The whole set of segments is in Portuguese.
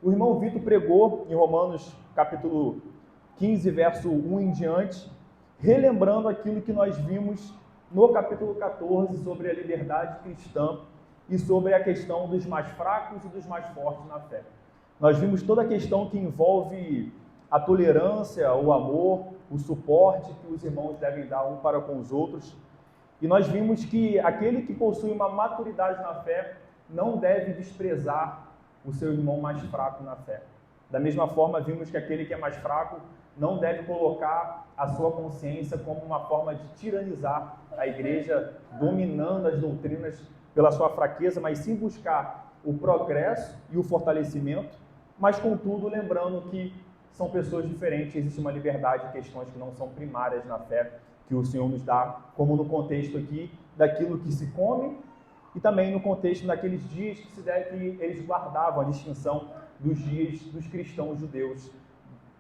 O irmão Vitor pregou em Romanos capítulo 15, verso 1 em diante, relembrando aquilo que nós vimos no capítulo 14 sobre a liberdade cristã e sobre a questão dos mais fracos e dos mais fortes na fé. Nós vimos toda a questão que envolve a tolerância, o amor, o suporte que os irmãos devem dar um para com os outros. E nós vimos que aquele que possui uma maturidade na fé não deve desprezar o seu irmão mais fraco na fé. Da mesma forma, vimos que aquele que é mais fraco não deve colocar a sua consciência como uma forma de tiranizar a igreja, dominando as doutrinas pela sua fraqueza, mas sim buscar o progresso e o fortalecimento, mas contudo lembrando que são pessoas diferentes, existe uma liberdade em questões que não são primárias na fé, que o Senhor nos dá, como no contexto aqui daquilo que se come e também no contexto daqueles dias que eles guardavam a distinção dos dias dos cristãos judeus,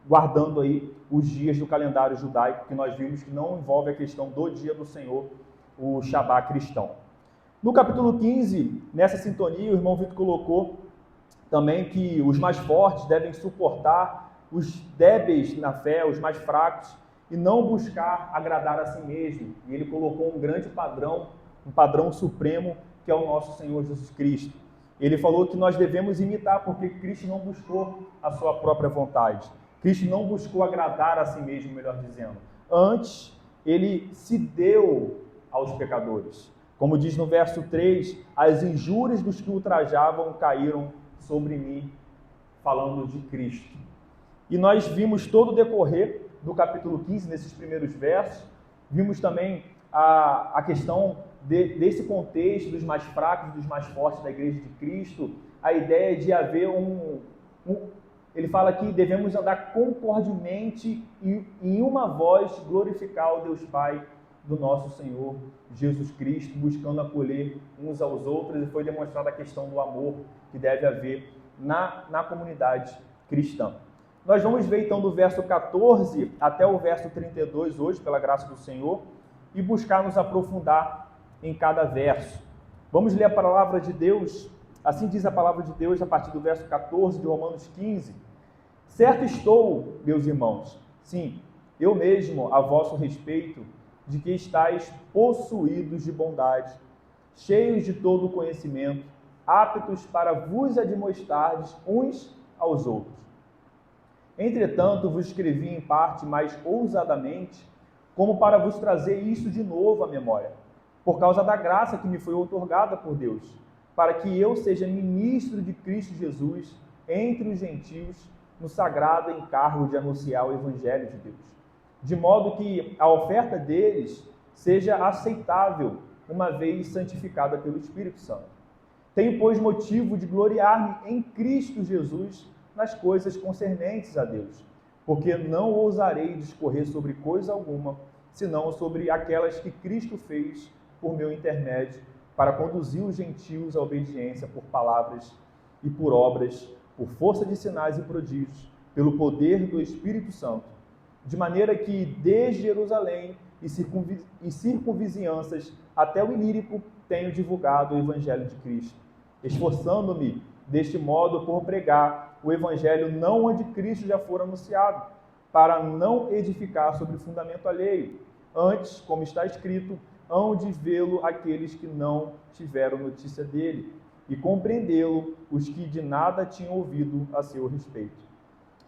guardando aí os dias do calendário judaico, que nós vimos que não envolve a questão do dia do Senhor, o Shabá cristão. No capítulo 15, nessa sintonia, o irmão Vitor colocou também que os mais fortes devem suportar os débeis na fé, os mais fracos, e não buscar agradar a si mesmo. E ele colocou um grande padrão, um padrão supremo, que é o nosso Senhor Jesus Cristo. Ele falou que nós devemos imitar, porque Cristo não buscou a sua própria vontade. Cristo não buscou agradar a si mesmo, melhor dizendo. Antes, ele se deu aos pecadores. Como diz no verso 3, as injúrias dos que ultrajavam caíram sobre mim, falando de Cristo. E nós vimos todo o decorrer do capítulo 15, nesses primeiros versos. Vimos também a questão desse contexto dos mais fracos e dos mais fortes da igreja de Cristo, a ideia de haver ele fala que devemos andar concordemente e em uma voz glorificar o Deus Pai do nosso Senhor Jesus Cristo, buscando acolher uns aos outros, e foi demonstrada a questão do amor que deve haver na comunidade cristã. Nós vamos ver então do verso 14 até o verso 32 hoje, pela graça do Senhor, e buscar nos aprofundar em cada verso. Vamos ler a palavra de Deus. Assim diz a palavra de Deus a partir do verso 14 de Romanos 15. Certo estou, meus irmãos, sim, eu mesmo a vosso respeito, de que estáis possuídos de bondade, cheios de todo conhecimento, aptos para vos admoestardes uns aos outros. Entretanto, vos escrevi em parte mais ousadamente, como para vos trazer isto de novo à memória, por causa da graça que me foi outorgada por Deus, para que eu seja ministro de Cristo Jesus entre os gentios, no sagrado encargo de anunciar o Evangelho de Deus, de modo que a oferta deles seja aceitável, uma vez santificada pelo Espírito Santo. Tenho, pois, motivo de gloriar-me em Cristo Jesus nas coisas concernentes a Deus, porque não ousarei discorrer sobre coisa alguma, senão sobre aquelas que Cristo fez por meu intermédio, para conduzir os gentios à obediência por palavras e por obras, por força de sinais e prodígios, pelo poder do Espírito Santo, de maneira que desde Jerusalém e circunvizinhanças até o Ilírico tenho divulgado o Evangelho de Cristo, esforçando-me deste modo por pregar o Evangelho não onde Cristo já for anunciado, para não edificar sobre fundamento alheio. Antes, como está escrito, hão de vê-lo aqueles que não tiveram notícia dele, e compreendê-lo os que de nada tinham ouvido a seu respeito.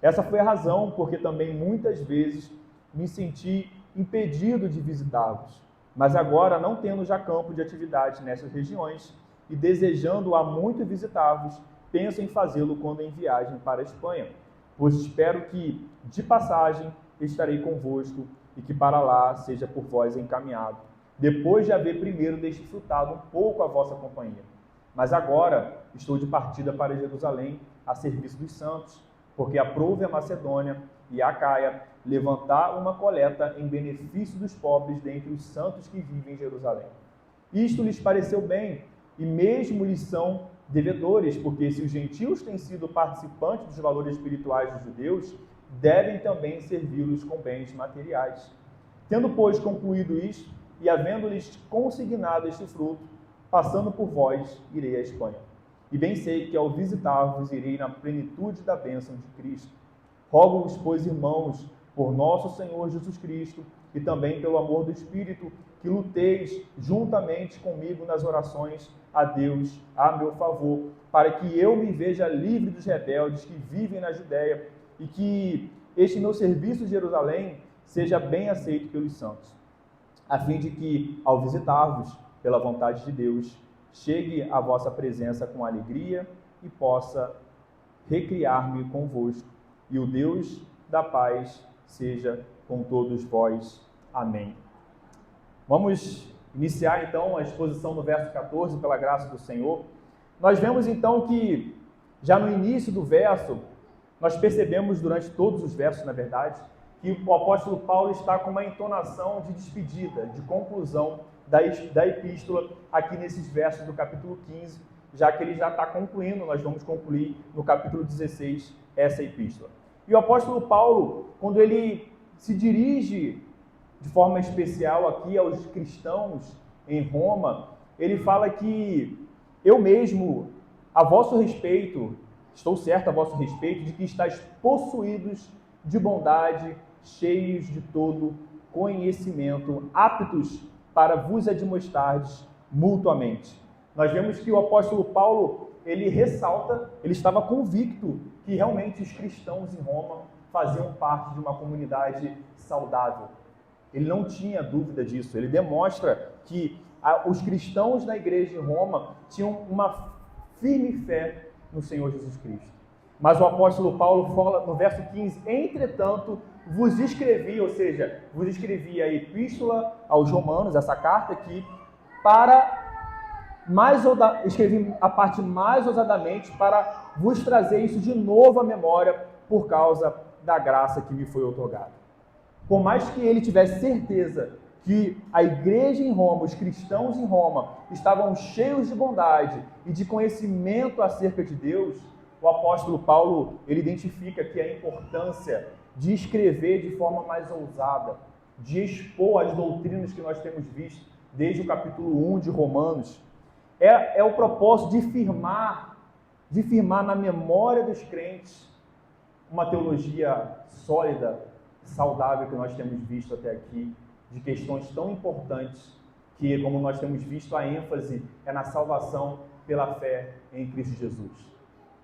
Essa foi a razão porque também muitas vezes me senti impedido de visitá-los, mas agora, não tendo já campo de atividade nessas regiões e desejando há muito visitar-vos, penso em fazê-lo quando em viagem para a Espanha, pois espero que, de passagem, estarei convosco e que para lá seja por vós encaminhado, depois de haver primeiro desfrutado um pouco a vossa companhia. Mas agora estou de partida para Jerusalém, a serviço dos santos, porque aprouve a Macedônia e a Acaia levantar uma coleta em benefício dos pobres dentre os santos que vivem em Jerusalém. Isto lhes pareceu bem, e mesmo lhes são devedores, porque se os gentios têm sido participantes dos valores espirituais dos judeus, devem também servi-los com bens materiais. Tendo, pois, concluído isto, e havendo-lhes consignado este fruto, passando por vós, irei à Espanha. e bem sei que ao visitar-vos irei na plenitude da bênção de Cristo. Rogo-vos, pois, irmãos, por nosso Senhor Jesus Cristo e também pelo amor do Espírito, que luteis juntamente comigo nas orações a Deus a meu favor, para que eu me veja livre dos rebeldes que vivem na Judéia e que este meu serviço de Jerusalém seja bem aceito pelos santos, a fim de que, ao visitar-vos, pela vontade de Deus, chegue à vossa presença com alegria e possa recriar-me convosco. E o Deus da paz seja com todos vós. Amém. Vamos iniciar então a exposição no verso 14, pela graça do Senhor. Nós vemos então que, já no início do verso, nós percebemos durante todos os versos, na verdade, que o apóstolo Paulo está com uma entonação de despedida, de conclusão da epístola, aqui nesses versos do capítulo 15, já que ele já está concluindo, nós vamos concluir no capítulo 16 essa epístola. E o apóstolo Paulo, quando ele se dirige de forma especial aqui aos cristãos em Roma, ele fala que eu mesmo, a vosso respeito, estou certo a vosso respeito, de que estáis possuídos de bondade, cheios de todo conhecimento, aptos para vos admoestardes mutuamente. Nós vemos que o apóstolo Paulo, ele ressalta, ele estava convicto que realmente os cristãos em Roma faziam parte de uma comunidade saudável. Ele não tinha dúvida disso. Ele demonstra que os cristãos na igreja em Roma tinham uma firme fé no Senhor Jesus Cristo. Mas o apóstolo Paulo fala no verso 15, entretanto, vos escrevi, ou seja, vos escrevi a epístola aos romanos, essa carta aqui, escrevi a parte mais ousadamente para vos trazer isso de novo à memória por causa da graça que me foi outorgada. Por mais que ele tivesse certeza que a igreja em Roma, os cristãos em Roma, estavam cheios de bondade e de conhecimento acerca de Deus, o apóstolo Paulo, ele identifica que a importância de escrever de forma mais ousada, de expor as doutrinas que nós temos visto desde o capítulo 1 de Romanos, é o propósito de firmar na memória dos crentes uma teologia sólida, saudável que nós temos visto até aqui, de questões tão importantes que, como nós temos visto, a ênfase é na salvação pela fé em Cristo Jesus.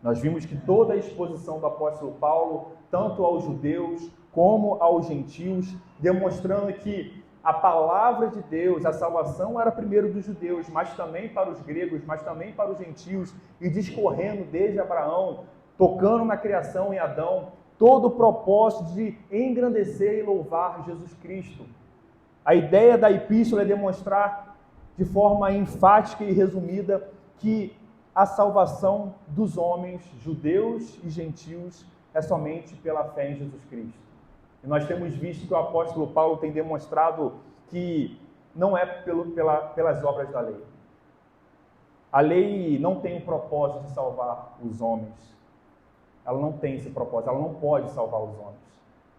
Nós vimos que toda a exposição do apóstolo Paulo, tanto aos judeus como aos gentios, demonstrando que a palavra de Deus, a salvação era primeiro dos judeus, mas também para os gregos, mas também para os gentios, e discorrendo desde Abraão, tocando na criação em Adão, todo o propósito de engrandecer e louvar Jesus Cristo. A ideia da epístola é demonstrar de forma enfática e resumida que a salvação dos homens, judeus e gentios, é somente pela fé em Jesus Cristo. E nós temos visto que o apóstolo Paulo tem demonstrado que não é pelas obras da lei. A lei não tem o propósito de salvar os homens. Ela não tem esse propósito, ela não pode salvar os homens.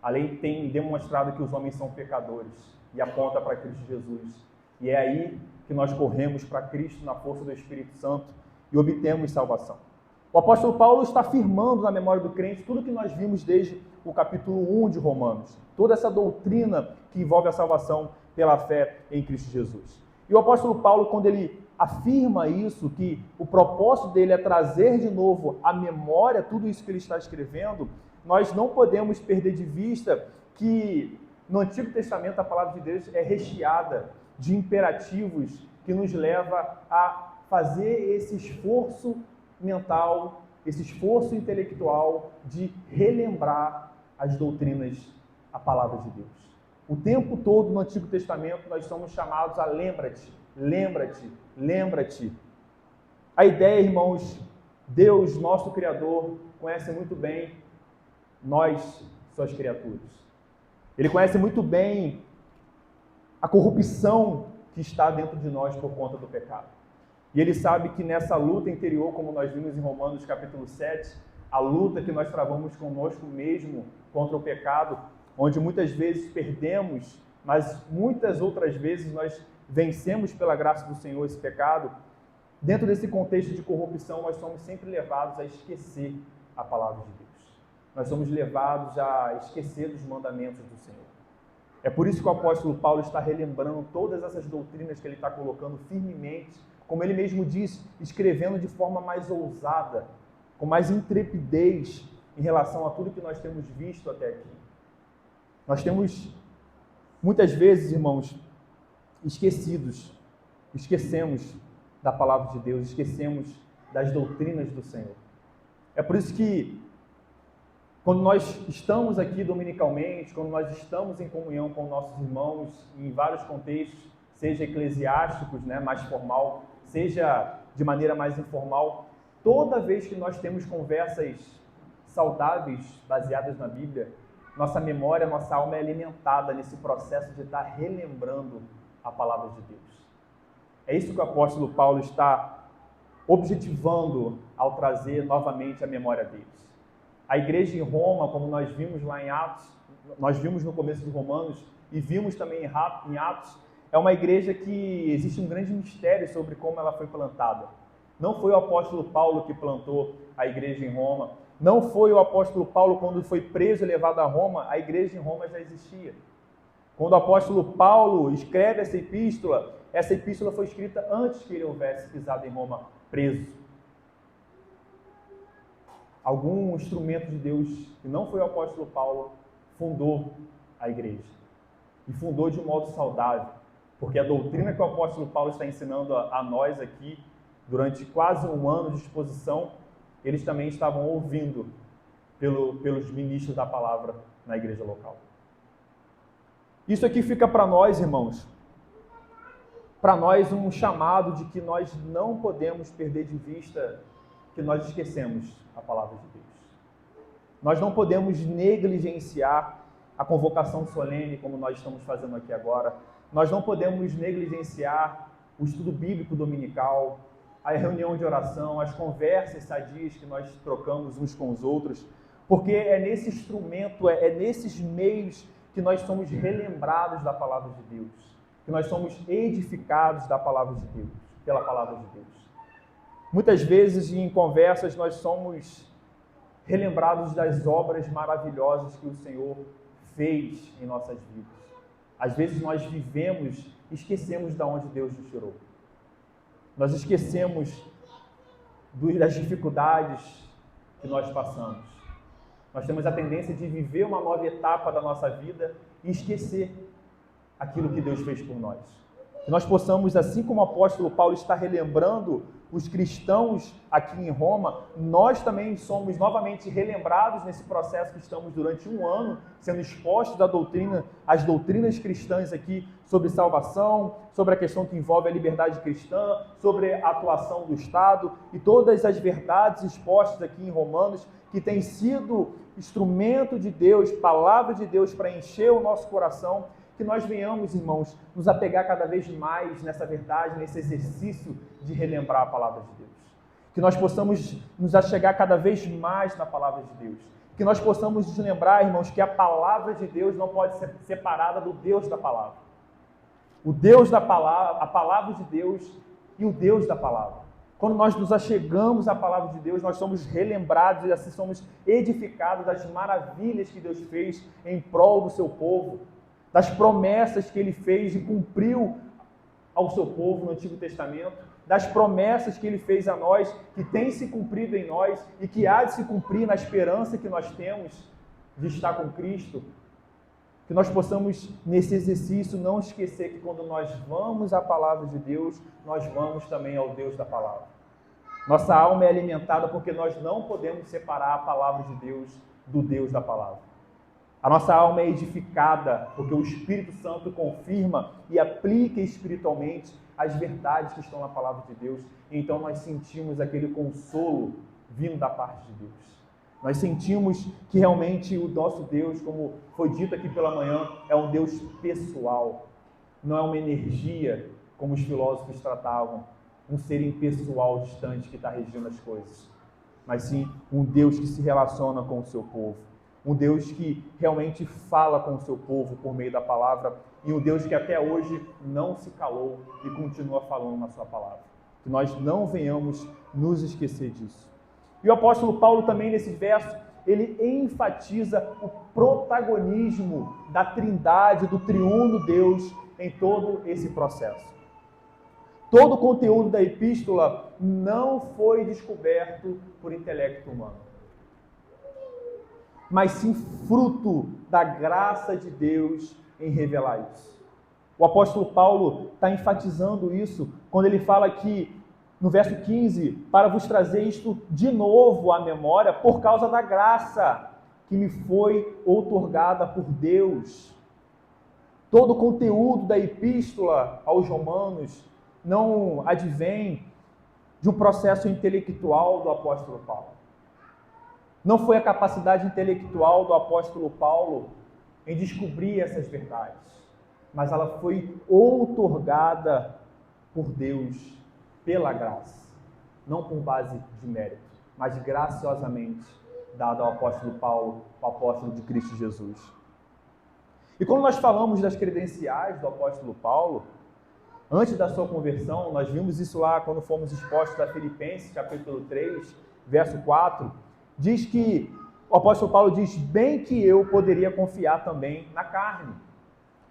A lei tem demonstrado que os homens são pecadores e aponta para Cristo Jesus. E é aí que nós corremos para Cristo na força do Espírito Santo e obtemos salvação. O apóstolo Paulo está afirmando na memória do crente tudo que nós vimos desde o capítulo 1 de Romanos, toda essa doutrina que envolve a salvação pela fé em Cristo Jesus. E o apóstolo Paulo, quando ele afirma isso, que o propósito dele é trazer de novo à memória tudo isso que ele está escrevendo, nós não podemos perder de vista que no Antigo Testamento a palavra de Deus é recheada de imperativos que nos leva a fazer esse esforço mental, esse esforço intelectual de relembrar as doutrinas, a palavra de Deus. O tempo todo no Antigo Testamento nós somos chamados a lembra-te, lembra-te, lembra-te. A ideia, irmãos, Deus, nosso Criador, conhece muito bem nós, suas criaturas. Ele conhece muito bem a corrupção que está dentro de nós por conta do pecado. E ele sabe que nessa luta interior, como nós vimos em Romanos capítulo 7, a luta que nós travamos conosco mesmo contra o pecado, onde muitas vezes perdemos, mas muitas outras vezes nós vencemos pela graça do Senhor esse pecado. dentro desse contexto de corrupção, nós somos sempre levados a esquecer a palavra de Deus. Nós somos levados a esquecer dos mandamentos do Senhor. É por isso que o apóstolo Paulo está relembrando todas essas doutrinas que ele está colocando firmemente, como ele mesmo disse, escrevendo de forma mais ousada, com mais intrepidez em relação a tudo que nós temos visto até aqui. Nós temos, muitas vezes, irmãos, esquecemos da palavra de Deus, esquecemos das doutrinas do Senhor. É por isso que, quando nós estamos aqui dominicalmente, quando nós estamos em comunhão com nossos irmãos, em vários contextos, seja eclesiásticos, mais formal, seja de maneira mais informal, toda vez que nós temos conversas saudáveis, baseadas na Bíblia, nossa memória, nossa alma é alimentada nesse processo de estar relembrando a palavra de Deus. É isso que o apóstolo Paulo está objetivando ao trazer novamente a memória deles. A igreja em Roma, como nós vimos lá em Atos, nós vimos no começo de Romanos e vimos também em Atos, é uma igreja que existe um grande mistério sobre como ela foi plantada. Não foi o apóstolo Paulo que plantou a igreja em Roma, não foi o apóstolo Paulo quando foi preso e levado a Roma, a igreja em Roma já existia. Quando o apóstolo Paulo escreve essa epístola foi escrita antes que ele houvesse pisado em Roma preso. Algum instrumento de Deus, que não foi o apóstolo Paulo, fundou a igreja. E fundou de um modo saudável, porque a doutrina que o apóstolo Paulo está ensinando a nós aqui, durante quase um ano de exposição, eles também estavam ouvindo pelos ministros da palavra na igreja local. Isso aqui fica para nós, irmãos, para nós um chamado de que nós não podemos perder de vista que nós esquecemos a palavra de Deus. Nós não podemos negligenciar a convocação solene, como nós estamos fazendo aqui agora. Nós não podemos negligenciar o estudo bíblico dominical, a reunião de oração, as conversas sadias que nós trocamos uns com os outros, porque é nesse instrumento, é nesses meios que nós somos relembrados da palavra de Deus, que nós somos edificados da palavra de Deus, pela palavra de Deus. Muitas vezes em conversas nós somos relembrados das obras maravilhosas que o Senhor fez em nossas vidas. Às vezes nós esquecemos de onde Deus nos tirou. Nós esquecemos das dificuldades que nós passamos. Nós temos a tendência de viver uma nova etapa da nossa vida e esquecer aquilo que Deus fez por nós. Que nós possamos, assim como o apóstolo Paulo está relembrando os cristãos aqui em Roma, nós também somos novamente relembrados nesse processo que estamos durante um ano sendo expostos às doutrinas cristãs aqui sobre salvação, sobre a questão que envolve a liberdade cristã, sobre a atuação do Estado e todas as verdades expostas aqui em Romanos, que tem sido instrumento de Deus, palavra de Deus para encher o nosso coração. Que nós venhamos, irmãos, nos apegar cada vez mais nessa verdade, nesse exercício de relembrar a palavra de Deus. Que nós possamos nos achegar cada vez mais na palavra de Deus. Que nós possamos nos lembrar, irmãos, que a palavra de Deus não pode ser separada do Deus da palavra. O Deus da palavra, a palavra de Deus e o Deus da palavra. Quando nós nos achegamos à palavra de Deus, nós somos relembrados e assim somos edificados das maravilhas que Deus fez em prol do seu povo, das promessas que Ele fez e cumpriu ao seu povo no Antigo Testamento, das promessas que Ele fez a nós, que tem se cumprido em nós e que há de se cumprir na esperança que nós temos de estar com Cristo. Que nós possamos, nesse exercício, não esquecer que quando nós vamos à palavra de Deus, nós vamos também ao Deus da palavra. Nossa alma é alimentada porque nós não podemos separar a palavra de Deus do Deus da palavra. A nossa alma é edificada porque o Espírito Santo confirma e aplica espiritualmente as verdades que estão na palavra de Deus. E então nós sentimos aquele consolo vindo da parte de Deus. Nós sentimos que realmente o nosso Deus, como foi dito aqui pela manhã, é um Deus pessoal. Não é uma energia, como os filósofos tratavam, um ser impessoal, distante, que está regindo as coisas. Mas sim um Deus que se relaciona com o seu povo. Um Deus que realmente fala com o seu povo por meio da palavra e um Deus que até hoje não se calou e continua falando na sua palavra. que nós não venhamos nos esquecer disso. E o apóstolo Paulo também, nesses versos, ele enfatiza o protagonismo da Trindade, do triuno Deus em todo esse processo. Todo o conteúdo da epístola não foi descoberto por intelecto humano, mas sim fruto da graça de Deus em revelar isso. O apóstolo Paulo está enfatizando isso quando ele fala que, no verso 15, para vos trazer isto de novo à memória por causa da graça que me foi outorgada por Deus. Todo o conteúdo da epístola aos Romanos não advém de um processo intelectual do apóstolo Paulo. Não foi a capacidade intelectual do apóstolo Paulo em descobrir essas verdades, mas ela foi outorgada por Deus pela graça, não por base de mérito, mas graciosamente dada ao apóstolo Paulo, o apóstolo de Cristo Jesus. E quando nós falamos das credenciais do apóstolo Paulo, antes da sua conversão, nós vimos isso lá quando fomos expostos a Filipenses, capítulo 3, verso 4, diz que o apóstolo Paulo diz: bem que eu poderia confiar também na carne.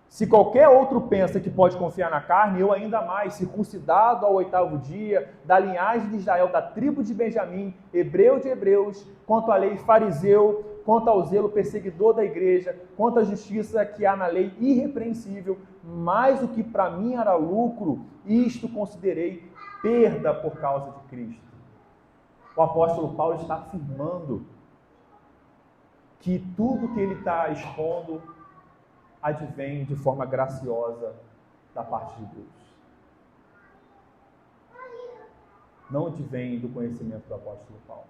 Se qualquer outro pensa que pode confiar na carne, eu ainda mais, circuncidado ao 8º dia, da linhagem de Israel, da tribo de Benjamim, hebreu de hebreus, quanto à lei fariseu, quanto ao zelo perseguidor da igreja, quanto à justiça que há na lei irrepreensível, mais o que para mim era lucro, isto considerei perda por causa de Cristo. O apóstolo Paulo está afirmando que tudo que ele está expondo advém de forma graciosa da parte de Deus. Não advém do conhecimento do apóstolo Paulo.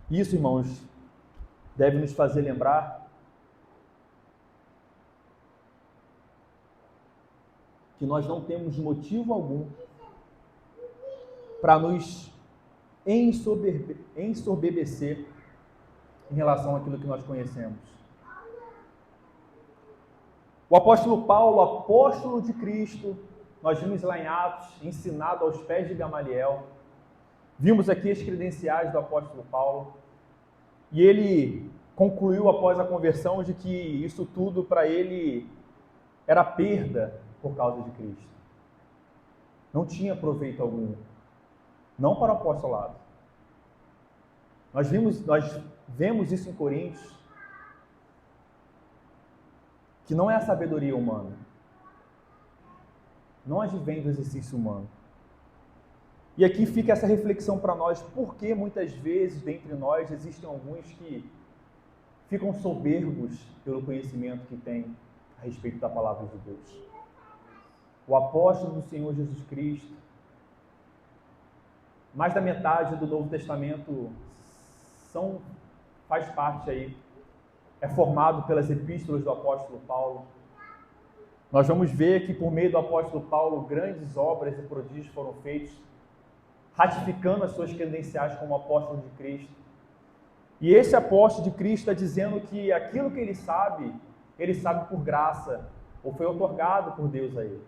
Isso, irmãos, deve nos fazer lembrar que nós não temos motivo algum para nos ensoberbecer em relação àquilo que nós conhecemos. O apóstolo Paulo, apóstolo de Cristo, nós vimos lá em Atos, ensinado aos pés de Gamaliel. Vimos aqui as credenciais do apóstolo Paulo. E ele concluiu após a conversão de que isso tudo para ele era perda por causa de Cristo. Não tinha proveito algum. Não para o apostolado. Nós vemos isso em Coríntios, que não é a sabedoria humana, não advém do exercício humano. E aqui fica essa reflexão para nós, porque muitas vezes, dentre nós, existem alguns que ficam soberbos pelo conhecimento que têm a respeito da palavra de Deus. O apóstolo do Senhor Jesus Cristo, mais da metade do Novo Testamento faz parte aí, é formado pelas epístolas do apóstolo Paulo. Nós vamos ver que por meio do apóstolo Paulo, grandes obras e prodígios foram feitos, ratificando as suas credenciais como apóstolo de Cristo. E esse apóstolo de Cristo está dizendo que aquilo que ele sabe por graça, ou foi outorgado por Deus a ele.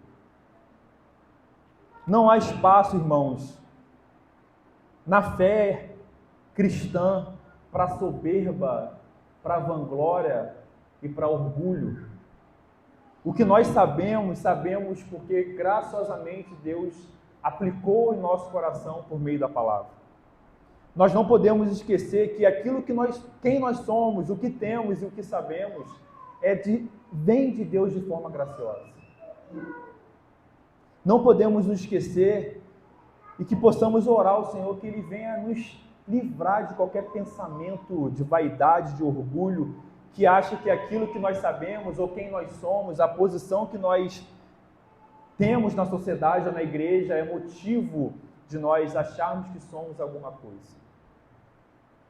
Não há espaço, irmãos, na fé cristã para soberba, para vanglória e para orgulho. O que nós sabemos porque graciosamente Deus aplicou em nosso coração por meio da palavra. Nós não podemos esquecer que aquilo que quem nós somos, o que temos e o que sabemos, vem de Deus de forma graciosa. Não podemos nos esquecer e que possamos orar ao Senhor que Ele venha nos livrar de qualquer pensamento de vaidade, de orgulho, que acha que aquilo que nós sabemos ou quem nós somos, a posição que nós temos na sociedade ou na igreja é motivo de nós acharmos que somos alguma coisa.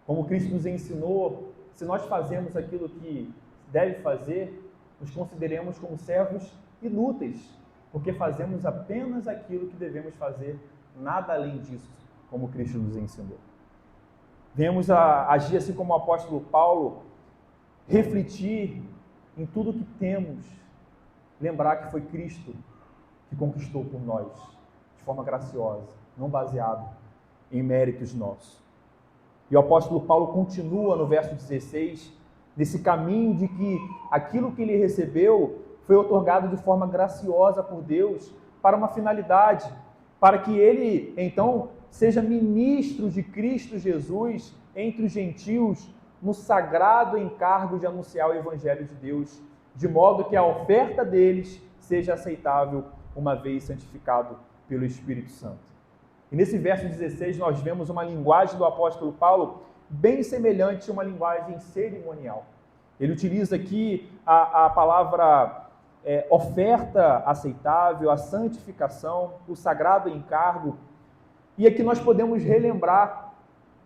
Como Cristo nos ensinou, se nós fazemos aquilo que deve fazer, nos consideremos como servos inúteis, porque fazemos apenas aquilo que devemos fazer, nada além disso, como Cristo nos ensinou. Venhamos a agir assim como o apóstolo Paulo, refletir em tudo que temos, lembrar que foi Cristo que conquistou por nós, de forma graciosa, não baseado em méritos nossos. E o apóstolo Paulo continua no verso 16, nesse caminho de que aquilo que ele recebeu foi otorgado de forma graciosa por Deus para uma finalidade, para que ele, então, seja ministro de Cristo Jesus entre os gentios, no sagrado encargo de anunciar o Evangelho de Deus, de modo que a oferta deles seja aceitável, uma vez santificado pelo Espírito Santo. E nesse verso 16 nós vemos uma linguagem do apóstolo Paulo bem semelhante a uma linguagem cerimonial. Ele utiliza aqui a palavra oferta aceitável, a santificação, o sagrado encargo. E aqui nós podemos relembrar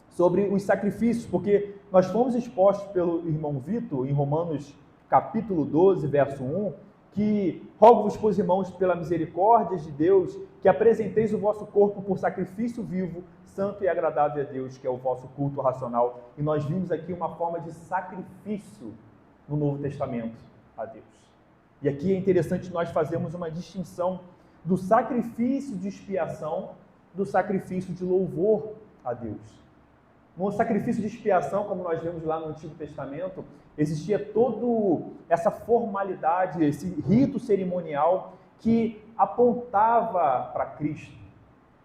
sobre os sacrifícios, porque nós fomos expostos pelo irmão Vitor, em Romanos capítulo 12, verso 1, que rogo-vos, pois, irmãos, pela misericórdia de Deus, que apresenteis o vosso corpo por sacrifício vivo, santo e agradável a Deus, que é o vosso culto racional. E nós vimos aqui uma forma de sacrifício no Novo Testamento a Deus. E aqui é interessante nós fazermos uma distinção do sacrifício de expiação do sacrifício de louvor a Deus. No sacrifício de expiação, como nós vemos lá no Antigo Testamento, existia toda essa formalidade, esse rito cerimonial que apontava para Cristo.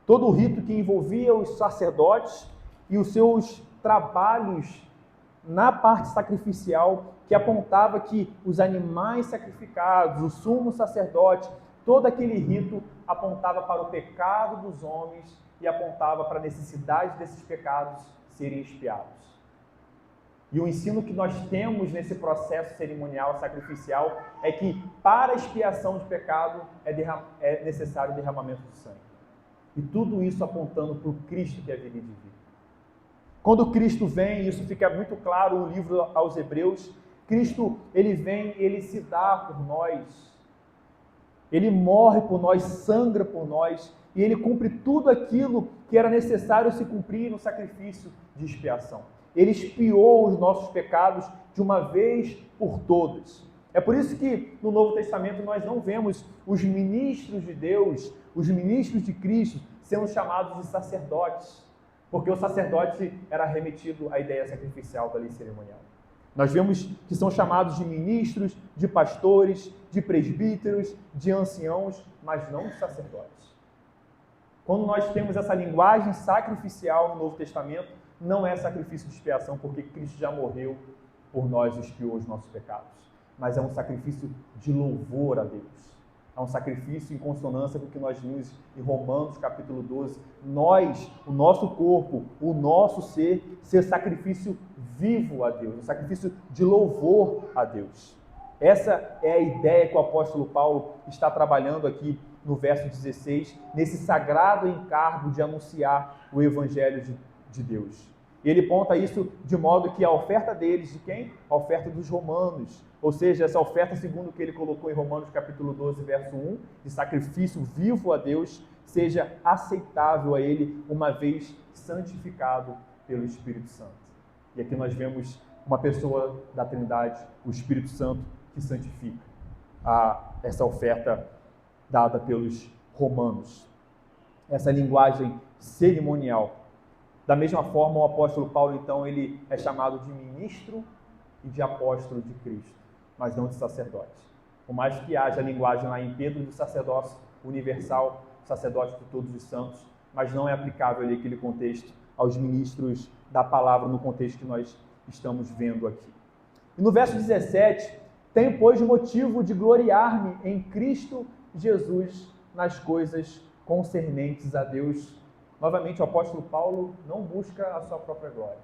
Todo o rito que envolvia os sacerdotes e os seus trabalhos na parte sacrificial, que apontava que os animais sacrificados, o sumo sacerdote, todo aquele rito apontava para o pecado dos homens e apontava para a necessidade desses pecados serem expiados. E o ensino que nós temos nesse processo cerimonial sacrificial é que para a expiação de pecado é necessário o derramamento de sangue. E tudo isso apontando para o Cristo que haveria de vir. Quando Cristo vem, isso fica muito claro no livro aos Hebreus, Cristo, ele vem, ele se dá por nós, ele morre por nós, sangra por nós, e ele cumpre tudo aquilo que era necessário se cumprir no sacrifício de expiação. Ele expiou os nossos pecados de uma vez por todas. É por isso que no Novo Testamento nós não vemos os ministros de Deus, os ministros de Cristo, sendo chamados de sacerdotes, porque o sacerdote era remetido à ideia sacrificial da lei cerimonial. Nós vemos que são chamados de ministros, de pastores, de presbíteros, de anciãos, mas não de sacerdotes. Quando nós temos essa linguagem sacrificial no Novo Testamento, não é sacrifício de expiação, porque Cristo já morreu por nós e expiou os nossos pecados. Mas é um sacrifício de louvor a Deus. É um sacrifício em consonância com o que nós vimos em Romanos capítulo 12. Nós, o nosso corpo, o nosso ser sacrifício vivo a Deus, um sacrifício de louvor a Deus. Essa é a ideia que o apóstolo Paulo está trabalhando aqui no verso 16, nesse sagrado encargo de anunciar o Evangelho de Deus. E ele aponta isso de modo que a oferta deles, de quem? A oferta dos romanos. Ou seja, essa oferta, segundo o que ele colocou em Romanos capítulo 12, verso 1, de sacrifício vivo a Deus, seja aceitável a ele, uma vez santificado pelo Espírito Santo. E aqui nós vemos uma pessoa da Trindade, o Espírito Santo, que santifica essa oferta dada pelos romanos. Essa linguagem cerimonial. Da mesma forma, o apóstolo Paulo, então, ele é chamado de ministro e de apóstolo de Cristo, mas não de sacerdote. Por mais que haja a linguagem lá em Pedro do sacerdócio universal, sacerdote de todos os santos, mas não é aplicável ali aquele contexto aos ministros da palavra no contexto que nós estamos vendo aqui. E no verso 17, tenho, pois, motivo de gloriar-me em Cristo Jesus nas coisas concernentes a Deus. Novamente, o apóstolo Paulo não busca a sua própria glória.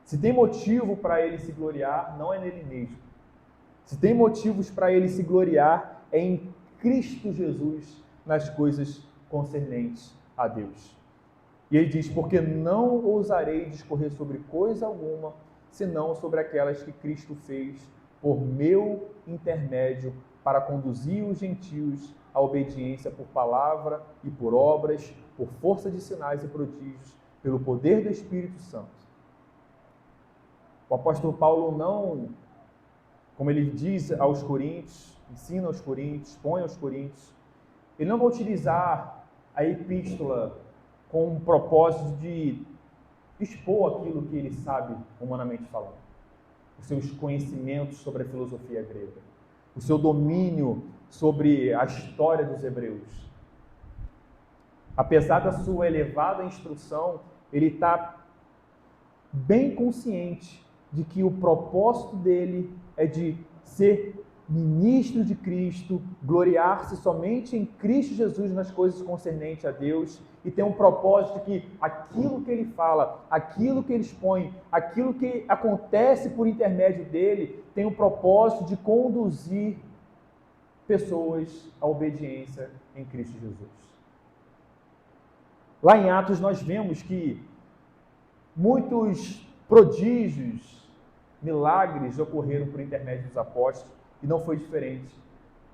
Se tem motivo para ele se gloriar, não é nele mesmo. Se tem motivos para ele se gloriar, é em Cristo Jesus nas coisas concernentes a Deus. E ele diz, porque não ousarei discorrer sobre coisa alguma, senão sobre aquelas que Cristo fez por meu intermédio, para conduzir os gentios à obediência por palavra e por obras, por força de sinais e prodígios, pelo poder do Espírito Santo. O apóstolo Paulo não, como ele diz aos Coríntios, ensina aos Coríntios, expõe aos Coríntios, ele não vai utilizar a epístola com um propósito de expor aquilo que ele sabe humanamente falando, os seus conhecimentos sobre a filosofia grega, o seu domínio sobre a história dos hebreus. Apesar da sua elevada instrução, ele está bem consciente de que o propósito dele é de ser ministro de Cristo, gloriar-se somente em Cristo Jesus nas coisas concernentes a Deus e ter um propósito de que aquilo que ele fala, aquilo que ele expõe, aquilo que acontece por intermédio dele, tem o propósito de conduzir pessoas à obediência em Cristo Jesus. Lá em Atos nós vemos que muitos prodígios, milagres ocorreram por intermédio dos apóstolos e não foi diferente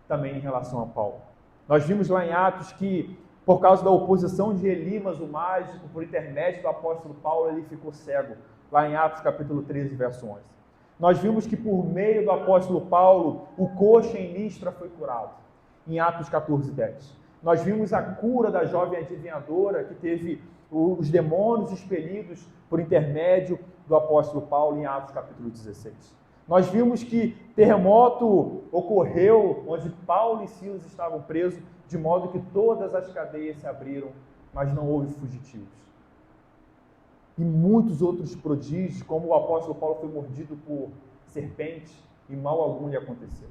também em relação a Paulo. Nós vimos lá em Atos que, por causa da oposição de Elimas, o mágico, por intermédio do apóstolo Paulo, ele ficou cego. Lá em Atos capítulo 13, verso 11. Nós vimos que por meio do apóstolo Paulo, o coxo em Listra foi curado. Em Atos 14, 10. Nós vimos a cura da jovem adivinhadora que teve os demônios expelidos por intermédio do apóstolo Paulo em Atos capítulo 16. Nós vimos que terremoto ocorreu onde Paulo e Silas estavam presos, de modo que todas as cadeias se abriram, mas não houve fugitivos. E muitos outros prodígios, como o apóstolo Paulo foi mordido por serpentes e mal algum lhe aconteceu.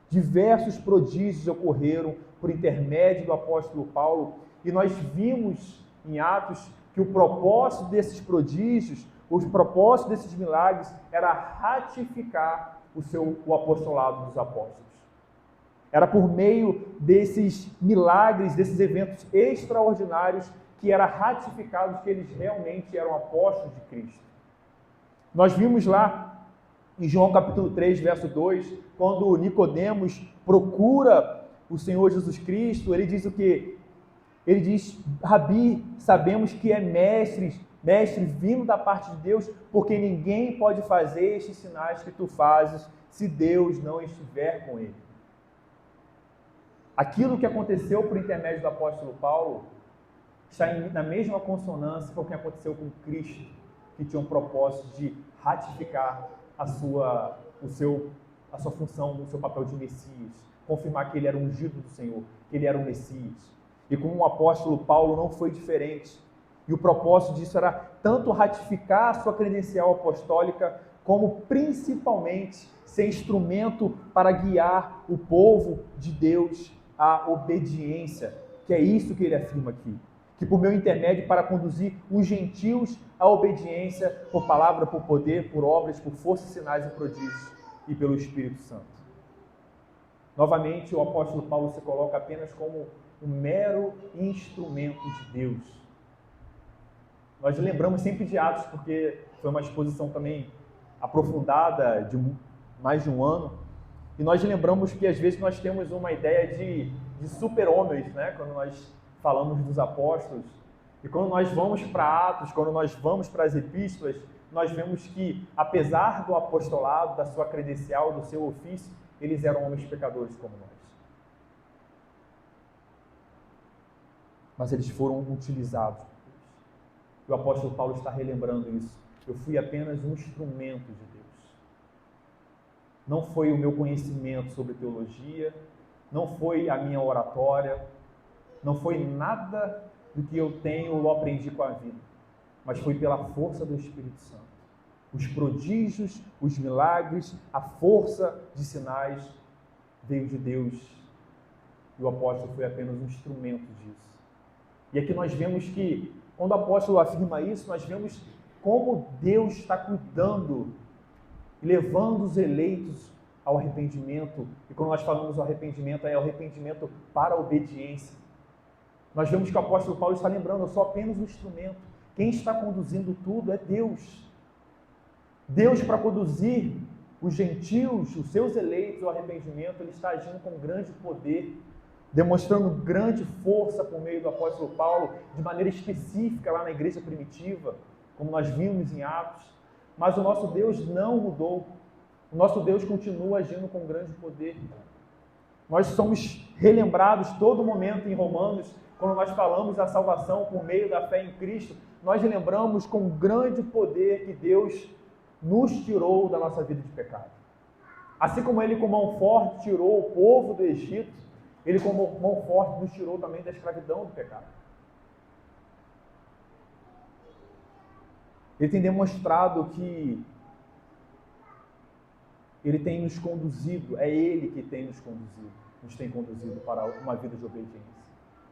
Diversos prodígios ocorreram por intermédio do apóstolo Paulo e nós vimos em Atos que o propósito desses prodígios, o propósito desses milagres era ratificar o apostolado dos apóstolos. Era por meio desses milagres, desses eventos extraordinários que era ratificado que eles realmente eram apóstolos de Cristo. Nós vimos lá em João capítulo 3, verso 2, quando Nicodemos procura o Senhor Jesus Cristo, ele diz o quê? Ele diz: Rabi, sabemos que é mestre vindo da parte de Deus, porque ninguém pode fazer estes sinais que tu fazes se Deus não estiver com ele. Aquilo que aconteceu por intermédio do apóstolo Paulo está na mesma consonância com o que aconteceu com Cristo, que tinha um propósito de ratificar a sua função, o seu papel de Messias, confirmar que ele era ungido do Senhor, que ele era o Messias. E como o apóstolo Paulo não foi diferente. E o propósito disso era tanto ratificar a sua credencial apostólica, como principalmente ser instrumento para guiar o povo de Deus à obediência, que é isso que ele afirma aqui. Que por meu intermédio, para conduzir os gentios à obediência por palavra, por poder, por obras, por forças, sinais e prodígios e pelo Espírito Santo. Novamente, o apóstolo Paulo se coloca apenas como um mero instrumento de Deus. Nós lembramos sempre de Atos, porque foi uma exposição também aprofundada de mais de um ano, e nós lembramos que às vezes nós temos uma ideia de super-homens, né? Quando nós falamos dos apóstolos, e quando nós vamos para Atos, quando nós vamos para as epístolas, nós vemos que, apesar do apostolado, da sua credencial, do seu ofício, eles eram homens pecadores como nós. Mas eles foram utilizados. E o apóstolo Paulo está relembrando isso. Eu fui apenas um instrumento de Deus. Não foi o meu conhecimento sobre teologia, não foi a minha oratória, não foi nada do que eu tenho ou aprendi com a vida, mas foi pela força do Espírito Santo. Os prodígios, os milagres, a força de sinais veio de Deus. E o apóstolo foi apenas um instrumento disso. E aqui nós vemos que, quando o apóstolo afirma isso, nós vemos como Deus está cuidando e levando os eleitos ao arrependimento. E quando nós falamos arrependimento, é o arrependimento para a obediência. Nós vemos que o apóstolo Paulo está lembrando: eu sou apenas um instrumento. Quem está conduzindo tudo é Deus. Deus, para conduzir os gentios, os seus eleitos ao arrependimento, ele está agindo com grande poder, demonstrando grande força por meio do apóstolo Paulo, de maneira específica lá na igreja primitiva, como nós vimos em Atos. Mas o nosso Deus não mudou. O nosso Deus continua agindo com grande poder. Nós somos relembrados todo momento em Romanos quando nós falamos da salvação por meio da fé em Cristo, nós lembramos com o grande poder que Deus nos tirou da nossa vida de pecado. Assim como Ele com mão forte tirou o povo do Egito, Ele com mão forte nos tirou também da escravidão do pecado. Ele tem demonstrado que Ele tem nos conduzido, é Ele que tem nos tem conduzido para uma vida de obediência.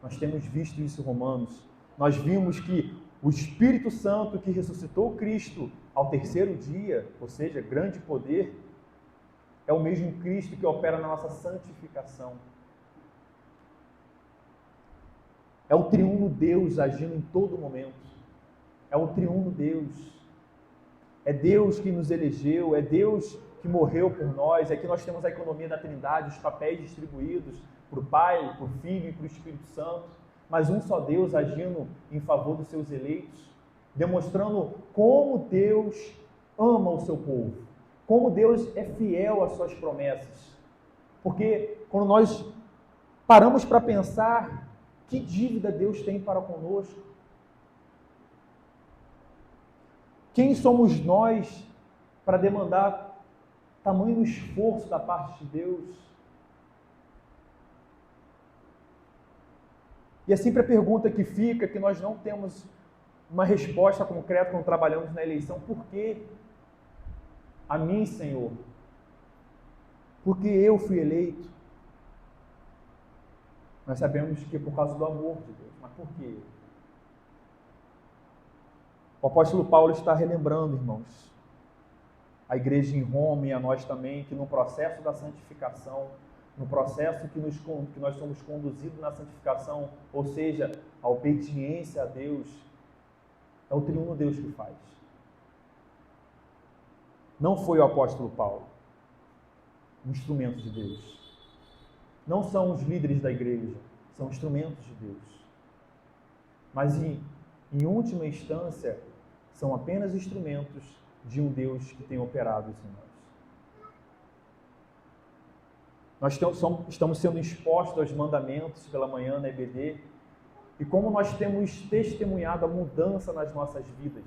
Nós temos visto isso em Romanos. Nós vimos que o Espírito Santo que ressuscitou Cristo ao terceiro dia, ou seja, grande poder, é o mesmo Cristo que opera na nossa santificação. É o triuno Deus agindo em todo momento. É o triuno Deus. É Deus que nos elegeu, é Deus que morreu por nós. Aqui nós temos a economia da Trindade, os papéis distribuídos para o Pai, para o Filho e para o Espírito Santo. Mas um só Deus agindo em favor dos seus eleitos, demonstrando como Deus ama o seu povo, como Deus é fiel às suas promessas. Porque quando nós paramos para pensar, que dívida Deus tem para conosco? Quem somos nós para demandar tamanho esforço da parte de Deus? E é sempre a pergunta que fica, que nós não temos uma resposta concreta quando trabalhamos na eleição. Por que a mim, Senhor? Porque eu fui eleito? Nós sabemos que é por causa do amor de Deus. Mas por quê? O apóstolo Paulo está relembrando, irmãos, a igreja em Roma e a nós também, que no processo da santificação, no processo que nós somos conduzidos na santificação, ou seja, a obediência a Deus, é o triuno Deus que faz. Não foi o apóstolo Paulo, um instrumento de Deus. Não são os líderes da igreja, são instrumentos de Deus. Mas em última instância, são apenas instrumentos de um Deus que tem operado isso em nós. Nós estamos sendo expostos aos mandamentos pela manhã na EBD, e como nós temos testemunhado a mudança nas nossas vidas.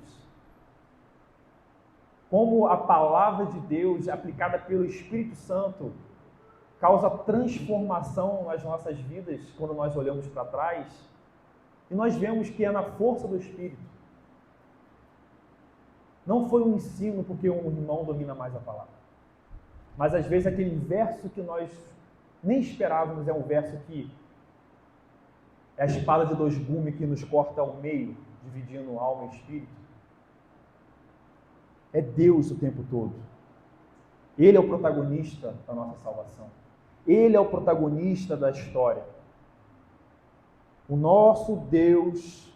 Como a palavra de Deus, aplicada pelo Espírito Santo, causa transformação nas nossas vidas quando nós olhamos para trás, e nós vemos que é na força do Espírito. Não foi um ensino porque um irmão domina mais a palavra. Mas às vezes aquele verso que nós nem esperávamos é um verso que é a espada de dois gumes que nos corta ao meio, dividindo alma e espírito. É Deus o tempo todo. Ele é o protagonista da nossa salvação. Ele é o protagonista da história. O nosso Deus,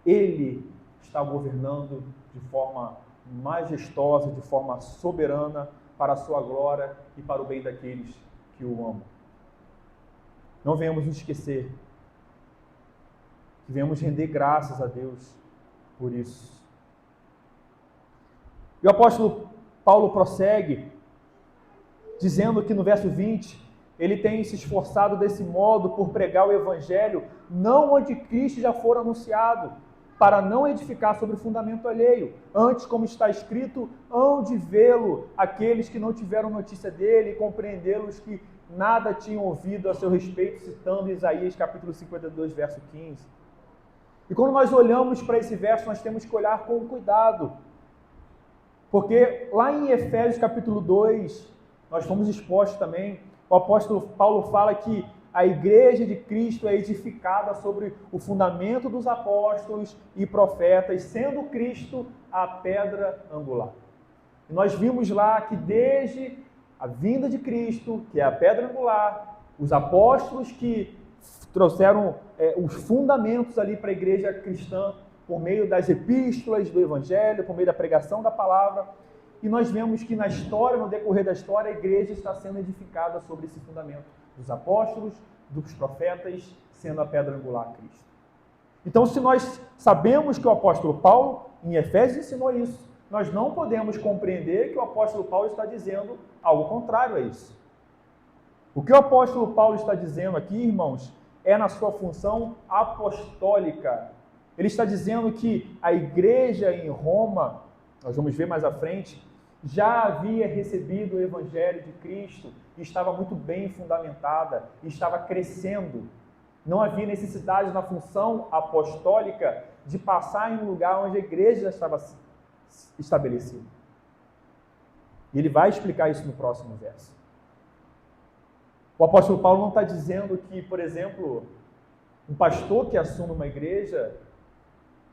Ele está governando de forma majestosa, de forma soberana, para a sua glória e para o bem daqueles que o amam. Não venhamos nos esquecer, que venhamos render graças a Deus por isso. E o apóstolo Paulo prossegue, dizendo que no verso 20, ele tem se esforçado desse modo por pregar o evangelho, não onde Cristo já for anunciado, para não edificar sobre fundamento alheio. Antes, como está escrito, hão de vê-lo aqueles que não tiveram notícia dele, e compreendê-los que nada tinham ouvido a seu respeito, citando Isaías capítulo 52, verso 15. E quando nós olhamos para esse verso, nós temos que olhar com cuidado, porque lá em Efésios capítulo 2, nós fomos expostos também, o apóstolo Paulo fala que a igreja de Cristo é edificada sobre o fundamento dos apóstolos e profetas, sendo Cristo a pedra angular. E nós vimos lá que desde a vinda de Cristo, que é a pedra angular, os apóstolos que trouxeram os fundamentos ali para a igreja cristã, por meio das epístolas do Evangelho, por meio da pregação da palavra, e nós vemos que na história, no decorrer da história, a igreja está sendo edificada sobre esse fundamento dos apóstolos, dos profetas, sendo a pedra angular Cristo. Então, se nós sabemos que o apóstolo Paulo, em Efésios, ensinou isso, nós não podemos compreender que o apóstolo Paulo está dizendo algo contrário a isso. O que o apóstolo Paulo está dizendo aqui, irmãos, é na sua função apostólica. Ele está dizendo que a igreja em Roma, nós vamos ver mais à frente, já havia recebido o Evangelho de Cristo e estava muito bem fundamentada, e estava crescendo. Não havia necessidade na função apostólica de passar em um lugar onde a igreja já estava estabelecida. E ele vai explicar isso no próximo verso. O apóstolo Paulo não está dizendo que, por exemplo, um pastor que assume uma igreja